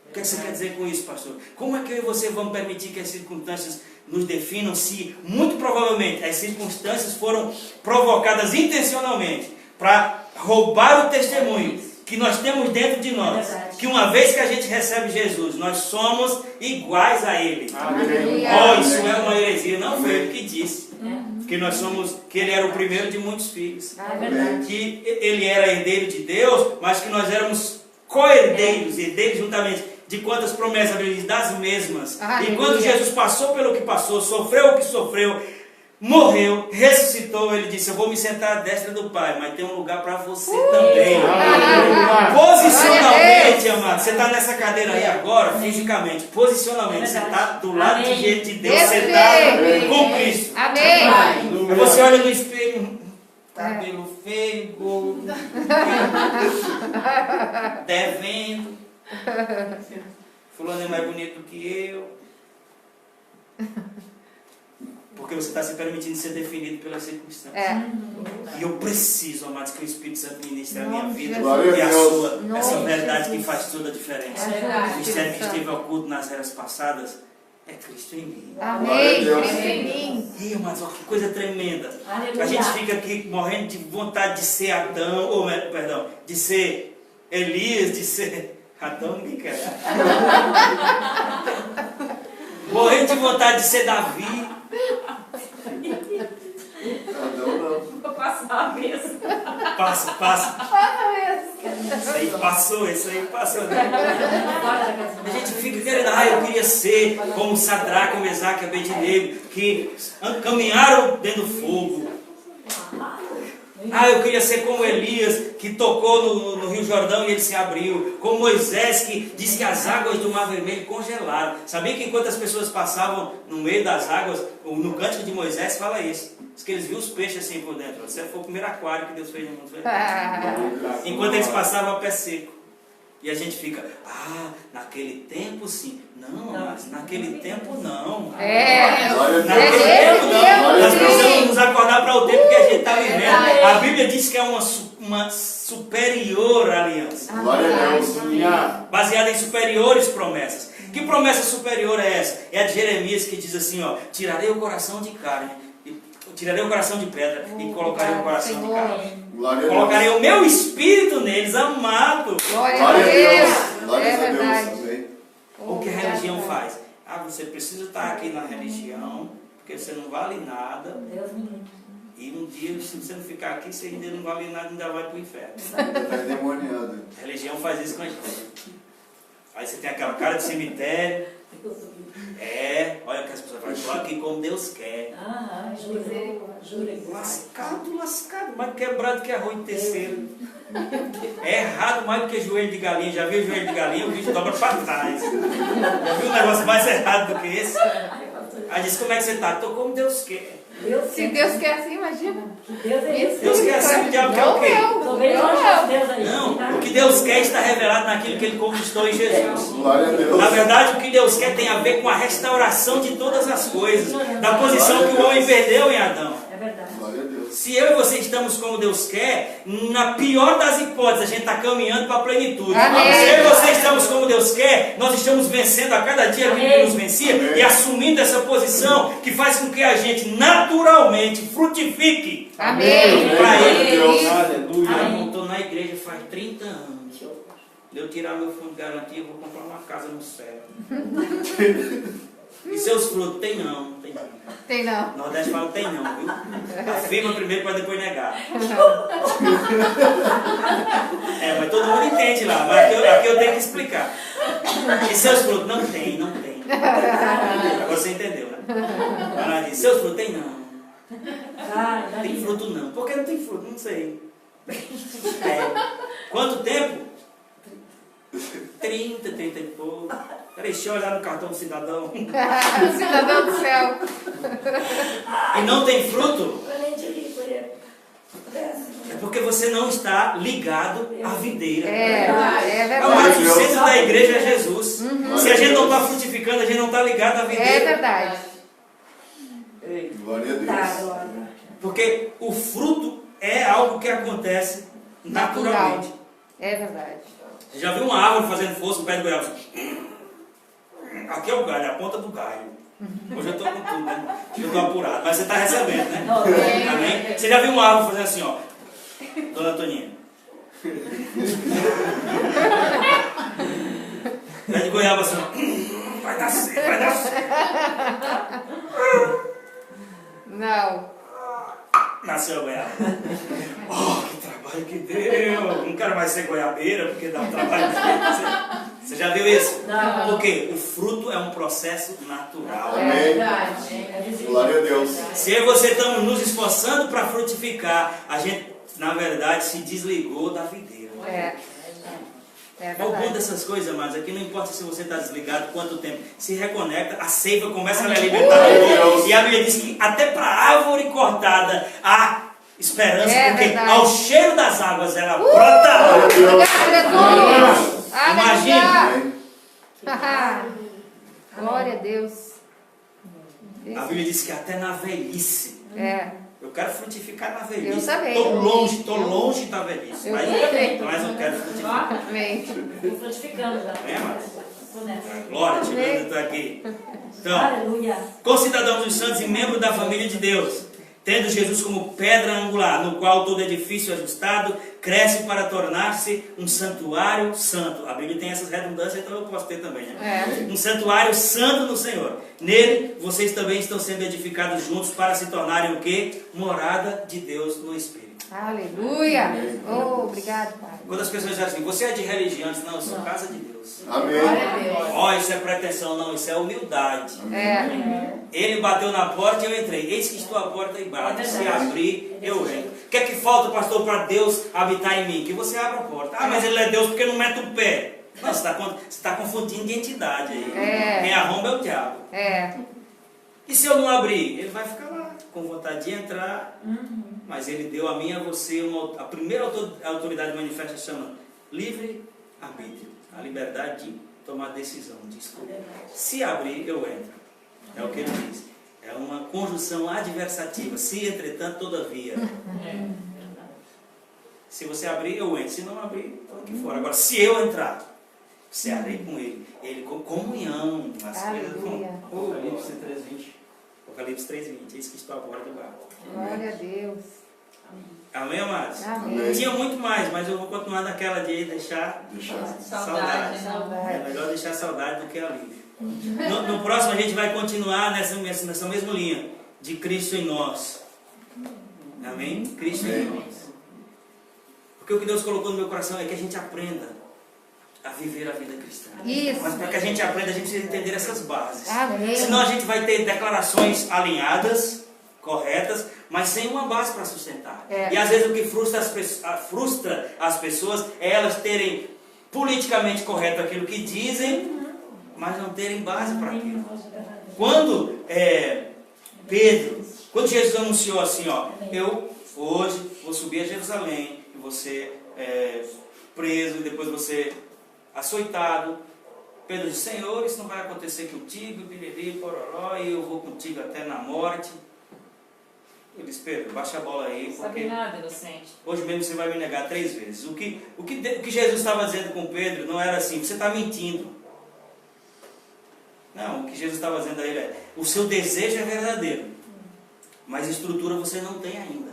O que você quer dizer com isso, pastor? Como é que eu e você vamos permitir que as circunstâncias nos definam se, muito provavelmente, as circunstâncias foram provocadas intencionalmente para roubar o testemunho que nós temos dentro de nós, que uma vez que a gente recebe Jesus, nós somos iguais a Ele. Isso é uma heresia, não foi Ele que disse. Que nós somos, que Ele era o primeiro de muitos filhos. Que Ele era herdeiro de Deus, mas que nós éramos co-herdeiros, herdeiros juntamente de quantas promessas ele diz, das mesmas. E quando Jesus passou pelo que passou, sofreu o que sofreu, morreu, ressuscitou, ele disse, eu vou me sentar à destra do Pai, mas tem um lugar para você também. Posicionalmente, amado, você está nessa cadeira aí agora, fisicamente, posicionalmente, você está do lado de jeito de Deus, sentado com Cristo. Amém. Você olha no espelho, cabelo feio, gordo, devendo, fulano é mais bonito do que eu. Porque você está se permitindo ser definido pelas circunstâncias. E eu preciso, amados, que o Espírito Santo ministre a minha vida e a sua. Essa verdade que faz toda a diferença. O mistério que esteve oculto nas eras passadas é Cristo em mim. Amém. Cristo em mim. E, amados, ó, que coisa tremenda. A gente fica aqui morrendo de vontade de ser Adão, ou perdão, de ser Elias, de ser Adão, ninguém quer. Morrendo de vontade de ser Davi. Vou passar a vez. Passa. Isso aí passou. A gente fica querendo, eu queria ser como Sadraque, Mesaque e Abednego, que caminharam dentro do fogo. Eu queria ser como Elias, que tocou no Rio Jordão e ele se abriu. Como Moisés, que disse que as águas do Mar Vermelho congelaram. Sabia que enquanto as pessoas passavam no meio das águas, no Cântico de Moisés fala isso. Diz que eles viam os peixes assim por dentro. Esse foi o primeiro aquário que Deus fez no mundo. Enquanto eles passavam a pé seco. E a gente fica, naquele tempo sim. Não, mas naquele tempo não. Naquele tempo não. Nós precisamos nos acordar para o tempo que a gente está vivendo. A Bíblia diz que é uma superior aliança. Baseada em superiores promessas. Que promessa superior é essa? É a de Jeremias que diz assim, tirarei o coração de carne. tirarei o coração de pedra e colocarei o coração de carne. Glória a Deus. Colocarei o meu espírito neles, amado. Glória a Glória a Deus. Deus. Glória É a Deus. verdade. Amém. O que a religião faz? Ah, você precisa estar aqui na religião, porque você não vale nada. Deus me livre. E um dia, se você não ficar aqui, você ainda não vale nada, ainda vai para o inferno. Está endemoniado. A religião faz isso com a gente. Aí você tem aquela cara de cemitério. Olha que as pessoas falam, estou aqui como Deus quer. Jurei. Lascado, mais quebrado que arroz de terceiro. É errado mais do que joelho de galinha. Já viu joelho de galinha? O bicho dobra para trás. Já viu um negócio mais errado do que esse? Aí diz, como é que você está? Estou como Deus quer. Se Deus quer assim, imagina. Deus é esse. Deus quer assim, o diabo quer o quê? Tô vendo longe Deus aí. Não, o que Deus quer está revelado naquilo que Ele conquistou em Jesus. Glória a Deus. Na verdade, o que Deus quer tem a ver com a restauração de todas as coisas, da posição que o homem perdeu em Adão. É verdade. Glória a Deus. Se eu e você estamos como Deus quer, na pior das hipóteses, a gente está caminhando para a plenitude. Amém. Se eu e você estamos como Deus quer, nós estamos vencendo a cada dia aquilo que nos vencia e assumindo essa posição que faz com que a gente naturalmente frutifique. Amém. Para Ele. Deus. Aleluia. Eu não estou na igreja faz 30 anos. Se eu tirar meu fundo de garantia, eu vou comprar uma casa no céu. E seus frutos? Tem não, tem não. Tem não. Nordeste fala tem não, viu? Afirma primeiro para depois negar. Mas todo mundo entende lá, mas aqui eu tenho que explicar. E seus frutos? Não tem, não tem. Agora você entendeu, né? Ela diz, seus frutos? Tem não. Tem fruto não. Por que não tem fruto? Não sei. Quanto tempo? 30 e pouco. Peraí, deixa eu olhar no cartão do cidadão. Cidadão do céu. E não tem fruto? É porque você não está ligado à videira. É Mas o verdade. centro da igreja é Jesus. Se a gente não está frutificando, a gente não está ligado à videira. É verdade. Glória a Deus. Porque o fruto é algo que acontece naturalmente. É verdade. Você já viu uma árvore fazendo força no pé de goiaba? Aqui é o galho, é a ponta do galho. Hoje eu estou com tudo, né? Hoje eu estou apurado, mas você está recebendo, né? Amém? Você já viu uma árvore fazendo assim, ó? Dona Toninha. Pé de goiaba assim, ó. Vai dar certo, vai dar certo. Não. Nasceu a goiaba. Oh, que trabalho que deu! Não quero mais ser goiabeira, porque dá um trabalho. Você já viu isso? Não. Porque o fruto é um processo natural. Amém. Glória a Deus. Se eu e você estamos nos esforçando para frutificar, a gente, na verdade, se desligou da videira. É O bom verdade. dessas coisas, amados, é que não importa se você está desligado, quanto tempo, se reconecta, a seiva começa a lhe alimentar de novo. E a Bíblia diz que até para a árvore cortada há esperança, porque verdade. ao cheiro das águas ela brota. Obrigado, Jesus. Imagina. Glória a Deus. A Bíblia diz que até na velhice. Eu quero frutificar na velhice. Eu também. Estou longe da velhice. Mas eu quero frutificar. Amém. Estou frutificando já. É, mas. Estou nessa. Glória, te vendo, estou aqui. Então, Aleluia. concidadãos dos santos e membros da família de Deus, tendo Jesus como pedra angular, no qual todo edifício ajustado cresce para tornar-se um santuário santo. A Bíblia tem essas redundâncias, então eu posso ter também, né? Um santuário santo no Senhor. Nele, vocês também estão sendo edificados juntos para se tornarem o quê? Morada de Deus no Espírito. Aleluia. Oh, obrigado, Pai. Quando as pessoas dizem assim, você é de religião, eu digo, não, eu sou casa de Deus. Amém. Ó, isso é pretensão, não, isso é humildade. Ele bateu na porta e eu entrei. Eis que estou à porta e bato. Se abrir, eu entro. O que é que falta, pastor, para Deus habitar em mim? Que você abra a porta. Ah, mas ele é Deus porque não mete o pé. Não, você está confundindo identidade aí. Quem arromba é o diabo. E se eu não abrir? Ele vai ficar lá, com vontade de entrar. Mas ele deu a mim e a você a primeira autoridade manifesta chama livre-arbítrio. A liberdade de tomar decisão, de escolher. Se abrir, eu entro. É o que ele diz. É uma conjunção adversativa. Se, entretanto, todavia. Se você abrir, eu entro. Se não abrir, estou aqui fora. Agora, se eu entrar, você abrir com ele. Ele com comunhão. As coisas vão. Apocalipse 3:20. Apocalipse 3:20. Eis que estou à porta do barco. Glória a Deus. Amém, amados? Amém. Tinha muito mais, mas eu vou continuar naquela de deixar saudade. É melhor deixar saudade do que alívio. No próximo a gente vai continuar nessa mesma linha de Cristo em nós. Amém? Cristo em nós. Porque o que Deus colocou no meu coração é que a gente aprenda a viver a vida cristã. Isso. Mas para que a gente aprenda, a gente precisa entender essas bases. Amém. Senão a gente vai ter declarações alinhadas, corretas, mas sem uma base para sustentar. E às vezes o que frustra as pessoas é elas terem politicamente correto aquilo que dizem, mas não terem base para aquilo. Quando quando Jesus anunciou assim, ó, eu hoje vou subir a Jerusalém e você preso e depois você açoitado. Pedro disse, Senhor, isso não vai acontecer contigo, biriri, pororó, e eu vou contigo até na morte. Eu disse, Pedro, baixa a bola aí, porque sabe nada, inocente. Hoje mesmo você vai me negar 3 vezes. O que Jesus estava dizendo com Pedro não era assim, você está mentindo. Não, o que Jesus estava dizendo a ele é, o seu desejo é verdadeiro, mas estrutura você não tem ainda.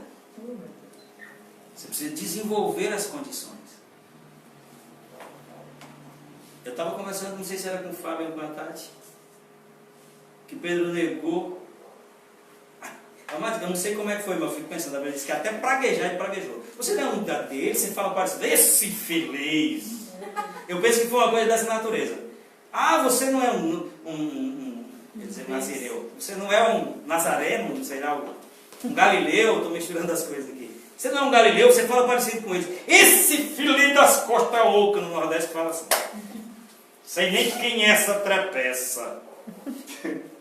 Você precisa desenvolver as condições. Eu estava conversando, não sei se era com o Fábio ou com a Tati, que Pedro negou. Mas eu não sei como é que foi, mas eu fico pensando, ele disse que até praguejar ele praguejou. Você não é um dele, você fala parecido, esse feliz. Eu penso que foi uma coisa dessa natureza. Ah, você não é quer dizer, nazireu. Você não é um nazareno, sei lá, um galileu, estou misturando as coisas aqui. Você não é um galileu, você fala parecido com eles. Esse filho das costas ocas no Nordeste fala assim. Sei nem quem é essa trepeça.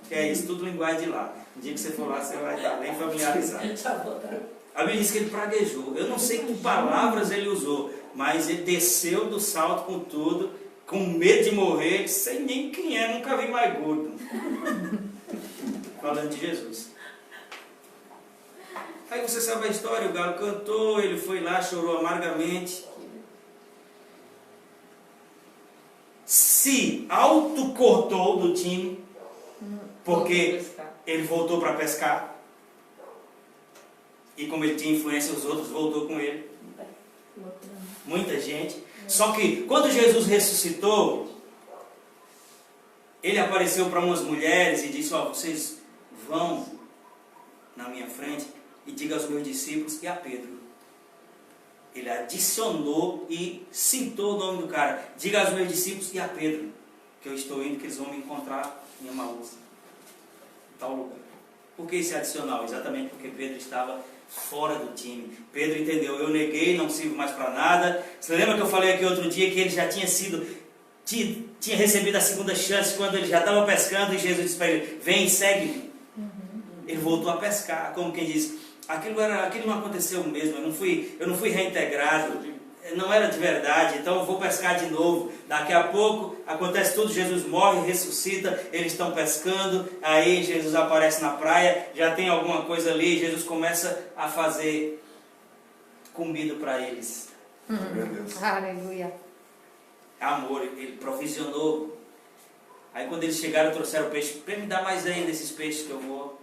Que é isso, tudo linguagem de lá. No dia que você for lá, você vai estar bem familiarizado. A Bíblia diz que ele praguejou. Eu não sei que palavras ele usou, mas ele desceu do salto com tudo, com medo de morrer, sem nem quem é, nunca vi mais gordo. Falando de Jesus. Aí você sabe a história, o galo cantou, ele foi lá, chorou amargamente. Se autocortou do time, porque ele voltou para pescar. E como ele tinha influência, os outros voltou com ele. Muita gente. Só que quando Jesus ressuscitou, ele apareceu para umas mulheres e disse, ó, vocês vão na minha frente e diga aos meus discípulos e a Pedro. Ele adicionou e citou o nome do cara. Diga aos meus discípulos e a Pedro, que eu estou indo, que eles vão me encontrar em Emaús, em tal lugar. Por que esse adicional? Exatamente porque Pedro estava fora do time. Pedro entendeu, eu neguei, não sirvo mais para nada. Você lembra que eu falei aqui outro dia que ele já tinha recebido a segunda chance quando ele já estava pescando e Jesus disse para ele, vem, segue-me. Ele voltou a pescar, como quem diz, aquilo não aconteceu mesmo, eu não fui reintegrado, não era de verdade, então eu vou pescar de novo. Daqui a pouco acontece tudo, Jesus morre, ressuscita, eles estão pescando, aí Jesus aparece na praia, já tem alguma coisa ali, Jesus começa a fazer comida para eles. Meu Deus. Aleluia. Amor, ele provisionou. Aí quando eles chegaram, trouxeram peixe, para me dar mais ainda desses peixes que eu vou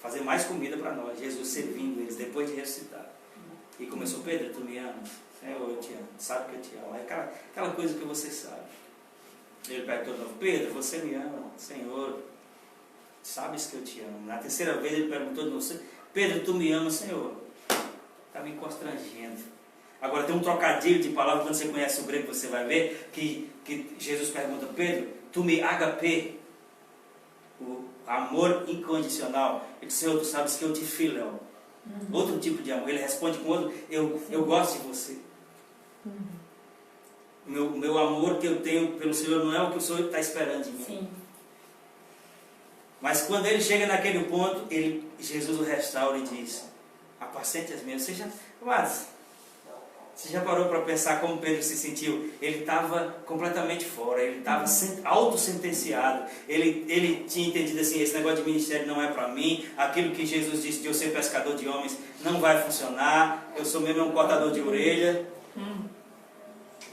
fazer mais comida para nós. Jesus servindo eles depois de ressuscitar. E começou, Pedro, tu me amas? Senhor, eu te amo. Sabe que eu te amo. É aquela coisa que você sabe. Ele perguntou de novo, Pedro, você me ama? Senhor, sabes que eu te amo. Na terceira vez ele perguntou de novo, Pedro, tu me amas? Senhor, está me constrangendo. Agora tem um trocadilho de palavras, quando você conhece o grego, você vai ver que Jesus pergunta, Pedro, tu me HP? O amor incondicional. Ele disse, Senhor, tu sabes que eu te filho. Outro tipo de amor. Ele responde com outro, eu gosto de você. O meu amor que eu tenho pelo Senhor não é o que o Senhor está esperando de mim. Sim. Mas quando ele chega naquele ponto, Jesus o restaura e diz, apacente as minhas. Você já parou para pensar como Pedro se sentiu? Ele estava completamente fora, ele estava autossentenciado, ele tinha entendido assim, esse negócio de ministério não é para mim, aquilo que Jesus disse de eu ser pescador de homens não vai funcionar, eu sou mesmo um cortador de orelha.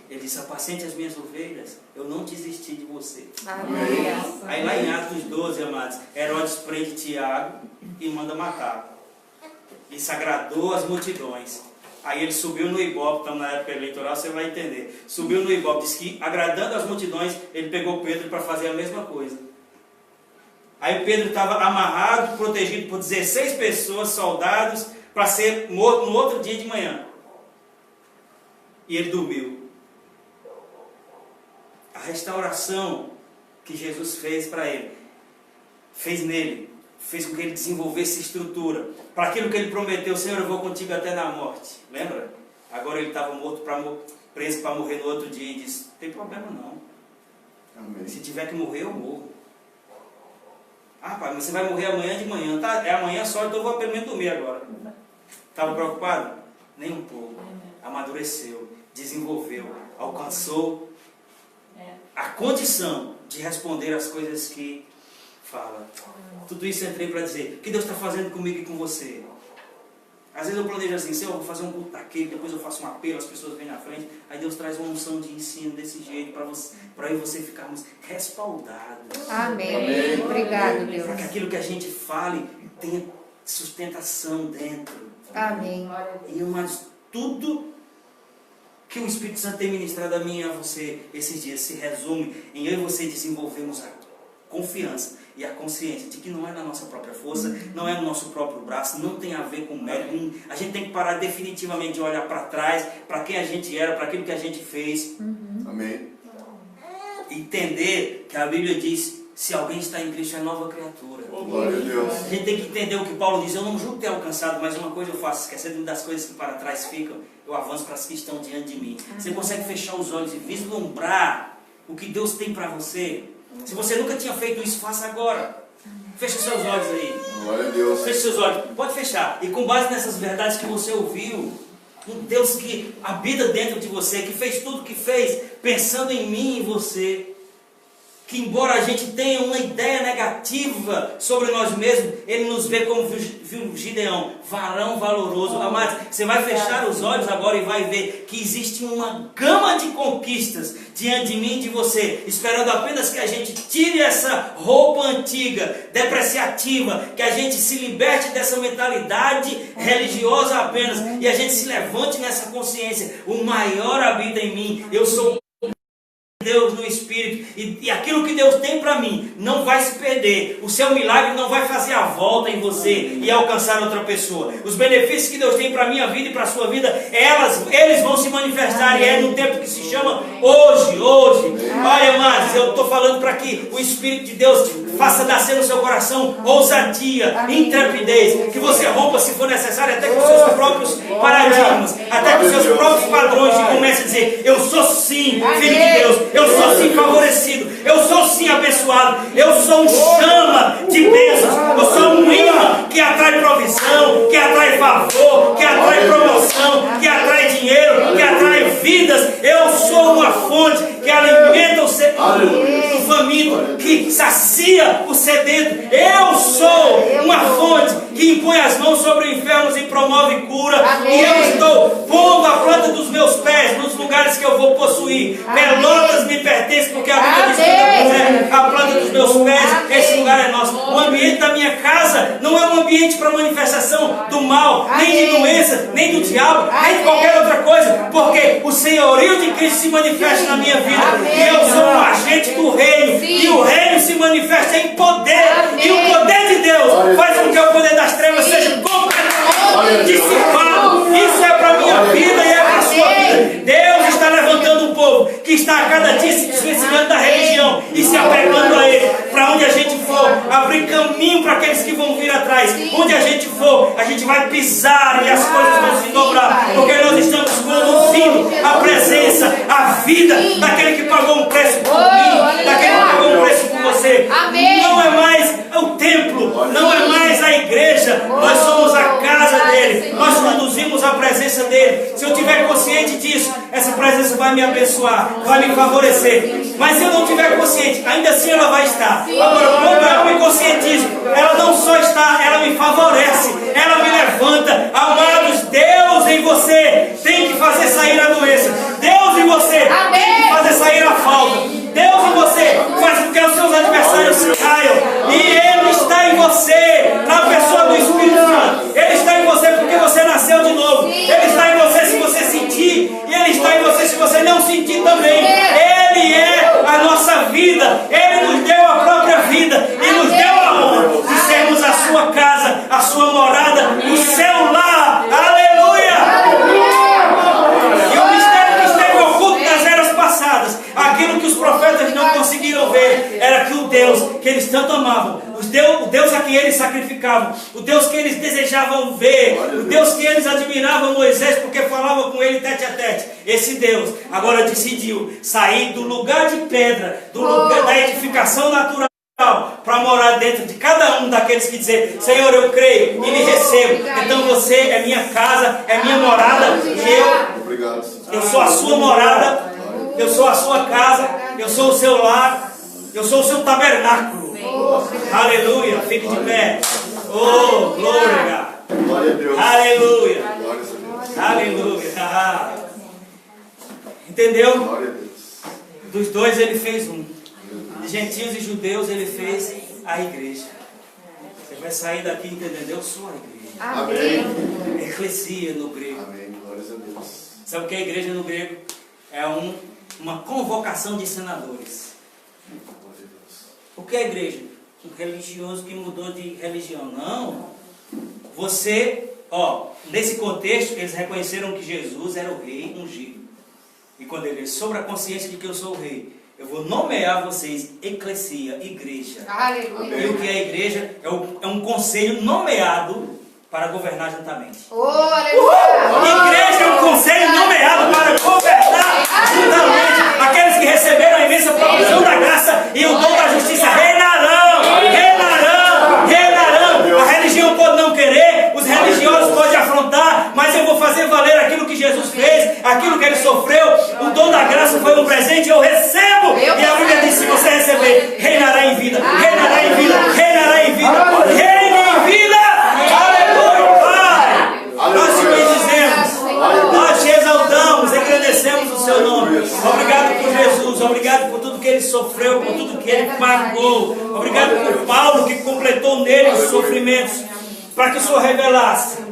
Ele disse, apacente as minhas ovelhas, eu não desisti de você. Amém. Aí lá em Atos 12, amados, Herodes prende Tiago e manda matar. Isso agradou as multidões. Aí ele subiu no Ibope, estamos na época eleitoral, você vai entender. Subiu no Ibope, disse que agradando as multidões, ele pegou Pedro para fazer a mesma coisa. Aí Pedro estava amarrado, protegido por 16 pessoas, soldados, para ser morto no outro dia de manhã. E ele dormiu. A restauração que Jesus fez para ele, fez nele, fez com que ele desenvolvesse estrutura. Para aquilo que ele prometeu, Senhor, eu vou contigo até na morte. Lembra? Agora ele estava preso para morrer no outro dia e disse, não tem problema não. Amém. Se tiver que morrer, eu morro. Ah, pai, mas você vai morrer amanhã de manhã. Tá, é amanhã só, então eu vou pelo menos dormir agora. Estava preocupado? Nem um pouco. Amadureceu, desenvolveu, alcançou a condição de responder às coisas que fala. Tudo isso eu entrei para dizer, o que Deus está fazendo comigo e com você? Às vezes eu planejo assim, Senhor, eu vou fazer um culto daquele, depois eu faço um apelo, as pessoas vêm na frente, aí Deus traz uma unção de ensino desse jeito, para eu e você ficarmos respaldados. Amém. Obrigado, Deus. Para que aquilo que a gente fale tenha sustentação dentro. Amém. E mas tudo que o Espírito Santo tem ministrado a mim e a você esses dias se resume em eu e você desenvolvermos a confiança e a consciência de que não é na nossa própria força, não é no nosso próprio braço, não tem a ver com mérito. A gente tem que parar definitivamente de olhar para trás, para quem a gente era, para aquilo que a gente fez. Amém. Entender que a Bíblia diz, se alguém está em Cristo é nova criatura. Glória a Deus. A gente tem que entender o que Paulo diz, eu não julgo ter alcançado, mas uma coisa eu faço, esquecendo das coisas que para trás ficam, eu avanço para as que estão diante de mim. Você consegue fechar os olhos e vislumbrar o que Deus tem para você? Se você nunca tinha feito isso, faça agora. Feche seus olhos aí. Glória a Deus. Feche seus olhos. Pode fechar. E com base nessas verdades que você ouviu, um Deus que habita dentro de você, que fez tudo o que fez, pensando em mim e em você, que embora a gente tenha uma ideia negativa sobre nós mesmos, Ele nos vê como viu Gideão, varão valoroso. Amados, você vai fechar os olhos agora e vai ver que existe uma gama de conquistas diante de mim e de você, esperando apenas que a gente tire essa roupa antiga, depreciativa, que a gente se liberte dessa mentalidade religiosa apenas, e a gente se levante nessa consciência, o maior habita em mim, eu sou Deus no Espírito, e aquilo que Deus tem para mim não vai se perder. O seu milagre não vai fazer a volta em você e alcançar outra pessoa. Os benefícios que Deus tem para a minha vida e para a sua vida, eles vão se manifestar, e é no tempo que se chama hoje. Olha, amados, eu estou falando para que o Espírito de Deus faça nascer no seu coração ousadia, intrepidez, que você rompa, se for necessário, até com os seus próprios paradigmas, até com os seus próprios padrões, e comece a dizer, eu sou sim filho de Deus, eu sou sim favorecido, eu sou sim abençoado, eu sou um chama de bênçãos, eu sou um imã que atrai provisão, que atrai favor, que atrai promoção, que atrai dinheiro, que atrai vidas. Eu sou uma fonte que alimenta o faminto, que sacia o sedento. Eu sou uma fonte que impõe as mãos sobre enfermos e promove cura. E eu estou pondo a planta dos meus pés nos lugares que eu vou possuir. Pelotas me pertence, porque a Bíblia diz que a planta dos meus pés, esse lugar é nosso. O ambiente da minha casa não é um ambiente para manifestação do mal, nem de doença, nem do diabo, nem de qualquer outra coisa, porque o senhorio de Cristo se manifesta na minha vida. E eu sou um agente do reino, e o reino se manifesta em poder, e o poder de Deus faz com que o poder das trevas seja completamente dissipado. Isso é para a minha vida e é para a sua vida. Deus está levantando um povo que está a cada dia se desvencilhando da religião e se apegando a Ele. Para onde a gente for, abrir caminho para aqueles que vão vir atrás. Onde a gente for, a gente vai pisar e as coisas vão se dobrar, porque nós estamos conduzindo a presença, a vida daquele que pagou um preço por mim, daquele que pagou um preço por você. Não é mais o templo, não é mais a igreja, nós somos a casa dele, nós conduzimos a presença dele. Se eu estiver consciente disso, essa presença vai me abençoar, vai me favorecer. Mas se eu não estiver consciente, ainda assim ela vai estar. Agora, quando eu me conscientizo, ela não só está, ela me favorece, ela me levanta. Amados, Deus em você tem que fazer sair a doença. Deus em você O Deus a quem eles sacrificavam, o Deus que eles desejavam ver, o Deus que eles admiravam Moisés porque falava com ele tete a tete. Esse Deus agora decidiu sair do lugar de pedra, do lugar da edificação natural, para morar dentro de cada um daqueles que dizem: Senhor, eu creio e me recebo. Então você é minha casa, é minha morada, e eu sou a sua morada, eu sou a sua casa, eu sou o seu lar, eu sou o seu tabernáculo. Aleluia, fique de pé. Oh, glória. Glória a Deus. Aleluia. Glória a Deus. Aleluia. Entendeu? Glória a Deus. Dos dois ele fez um. De gentios e judeus ele fez a igreja. Você vai sair daqui entendendo: eu sou a igreja. Amém. Eclesia no grego. Amém. Glórias a Deus. Sabe o que é igreja no grego? É uma convocação de senadores. Glória a Deus. O que é igreja? Um religioso que mudou de religião. Não. Você, nesse contexto, eles reconheceram que Jesus era o rei ungido. E quando ele sobre a consciência de que eu sou o rei, eu vou nomear vocês eclesia, igreja. Aleluia. E o que é igreja? É um conselho nomeado para governar juntamente. Aleluia. Igreja é um conselho nomeado para governar juntamente. Aqueles que receberam a imensa provisão da graça e o dom da justiça reinarão, reinarão, reinarão. A religião pode não querer, os religiosos podem afrontar, mas eu vou fazer valer aquilo que Jesus fez, aquilo que ele sofreu. O dom da graça foi um presente, eu recebo. E a Bíblia diz: se você receber, reinará em vida, reinará em vida, reinará em vida, reina em vida. Aleluia, Pai. Nós te bendizemos, nós te exaltamos, agradecemos o seu nome. Obrigado por Jesus, obrigado por tudo que ele sofreu, por tudo que ele pagou. Obrigado por Paulo que completou nele os sofrimentos, para que o Senhor revelasse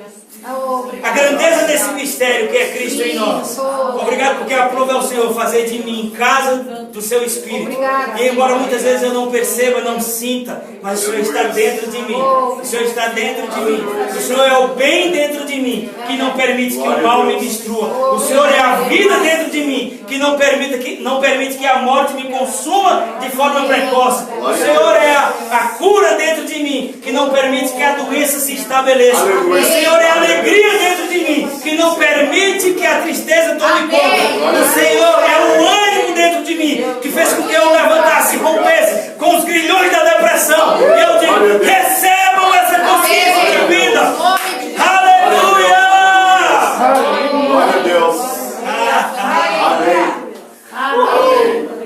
a grandeza desse mistério que é Cristo em nós. Obrigado porque aprova ao Senhor fazer de mim casa do seu Espírito. E embora muitas vezes eu não perceba, não sinta, mas o Senhor está dentro de mim. O Senhor está dentro de mim. O Senhor é o bem dentro de mim, que não permite que o mal me destrua. O Senhor é a vida dentro de mim, que não permite que a morte me consuma de forma precoce. O Senhor é a cura dentro de mim, que não permite que a doença se estabeleça. O Senhor é a alegria dentro de mim, que não permite que a tristeza tome conta. O Senhor é o ânimo dentro de mim, que fez com que eu levantasse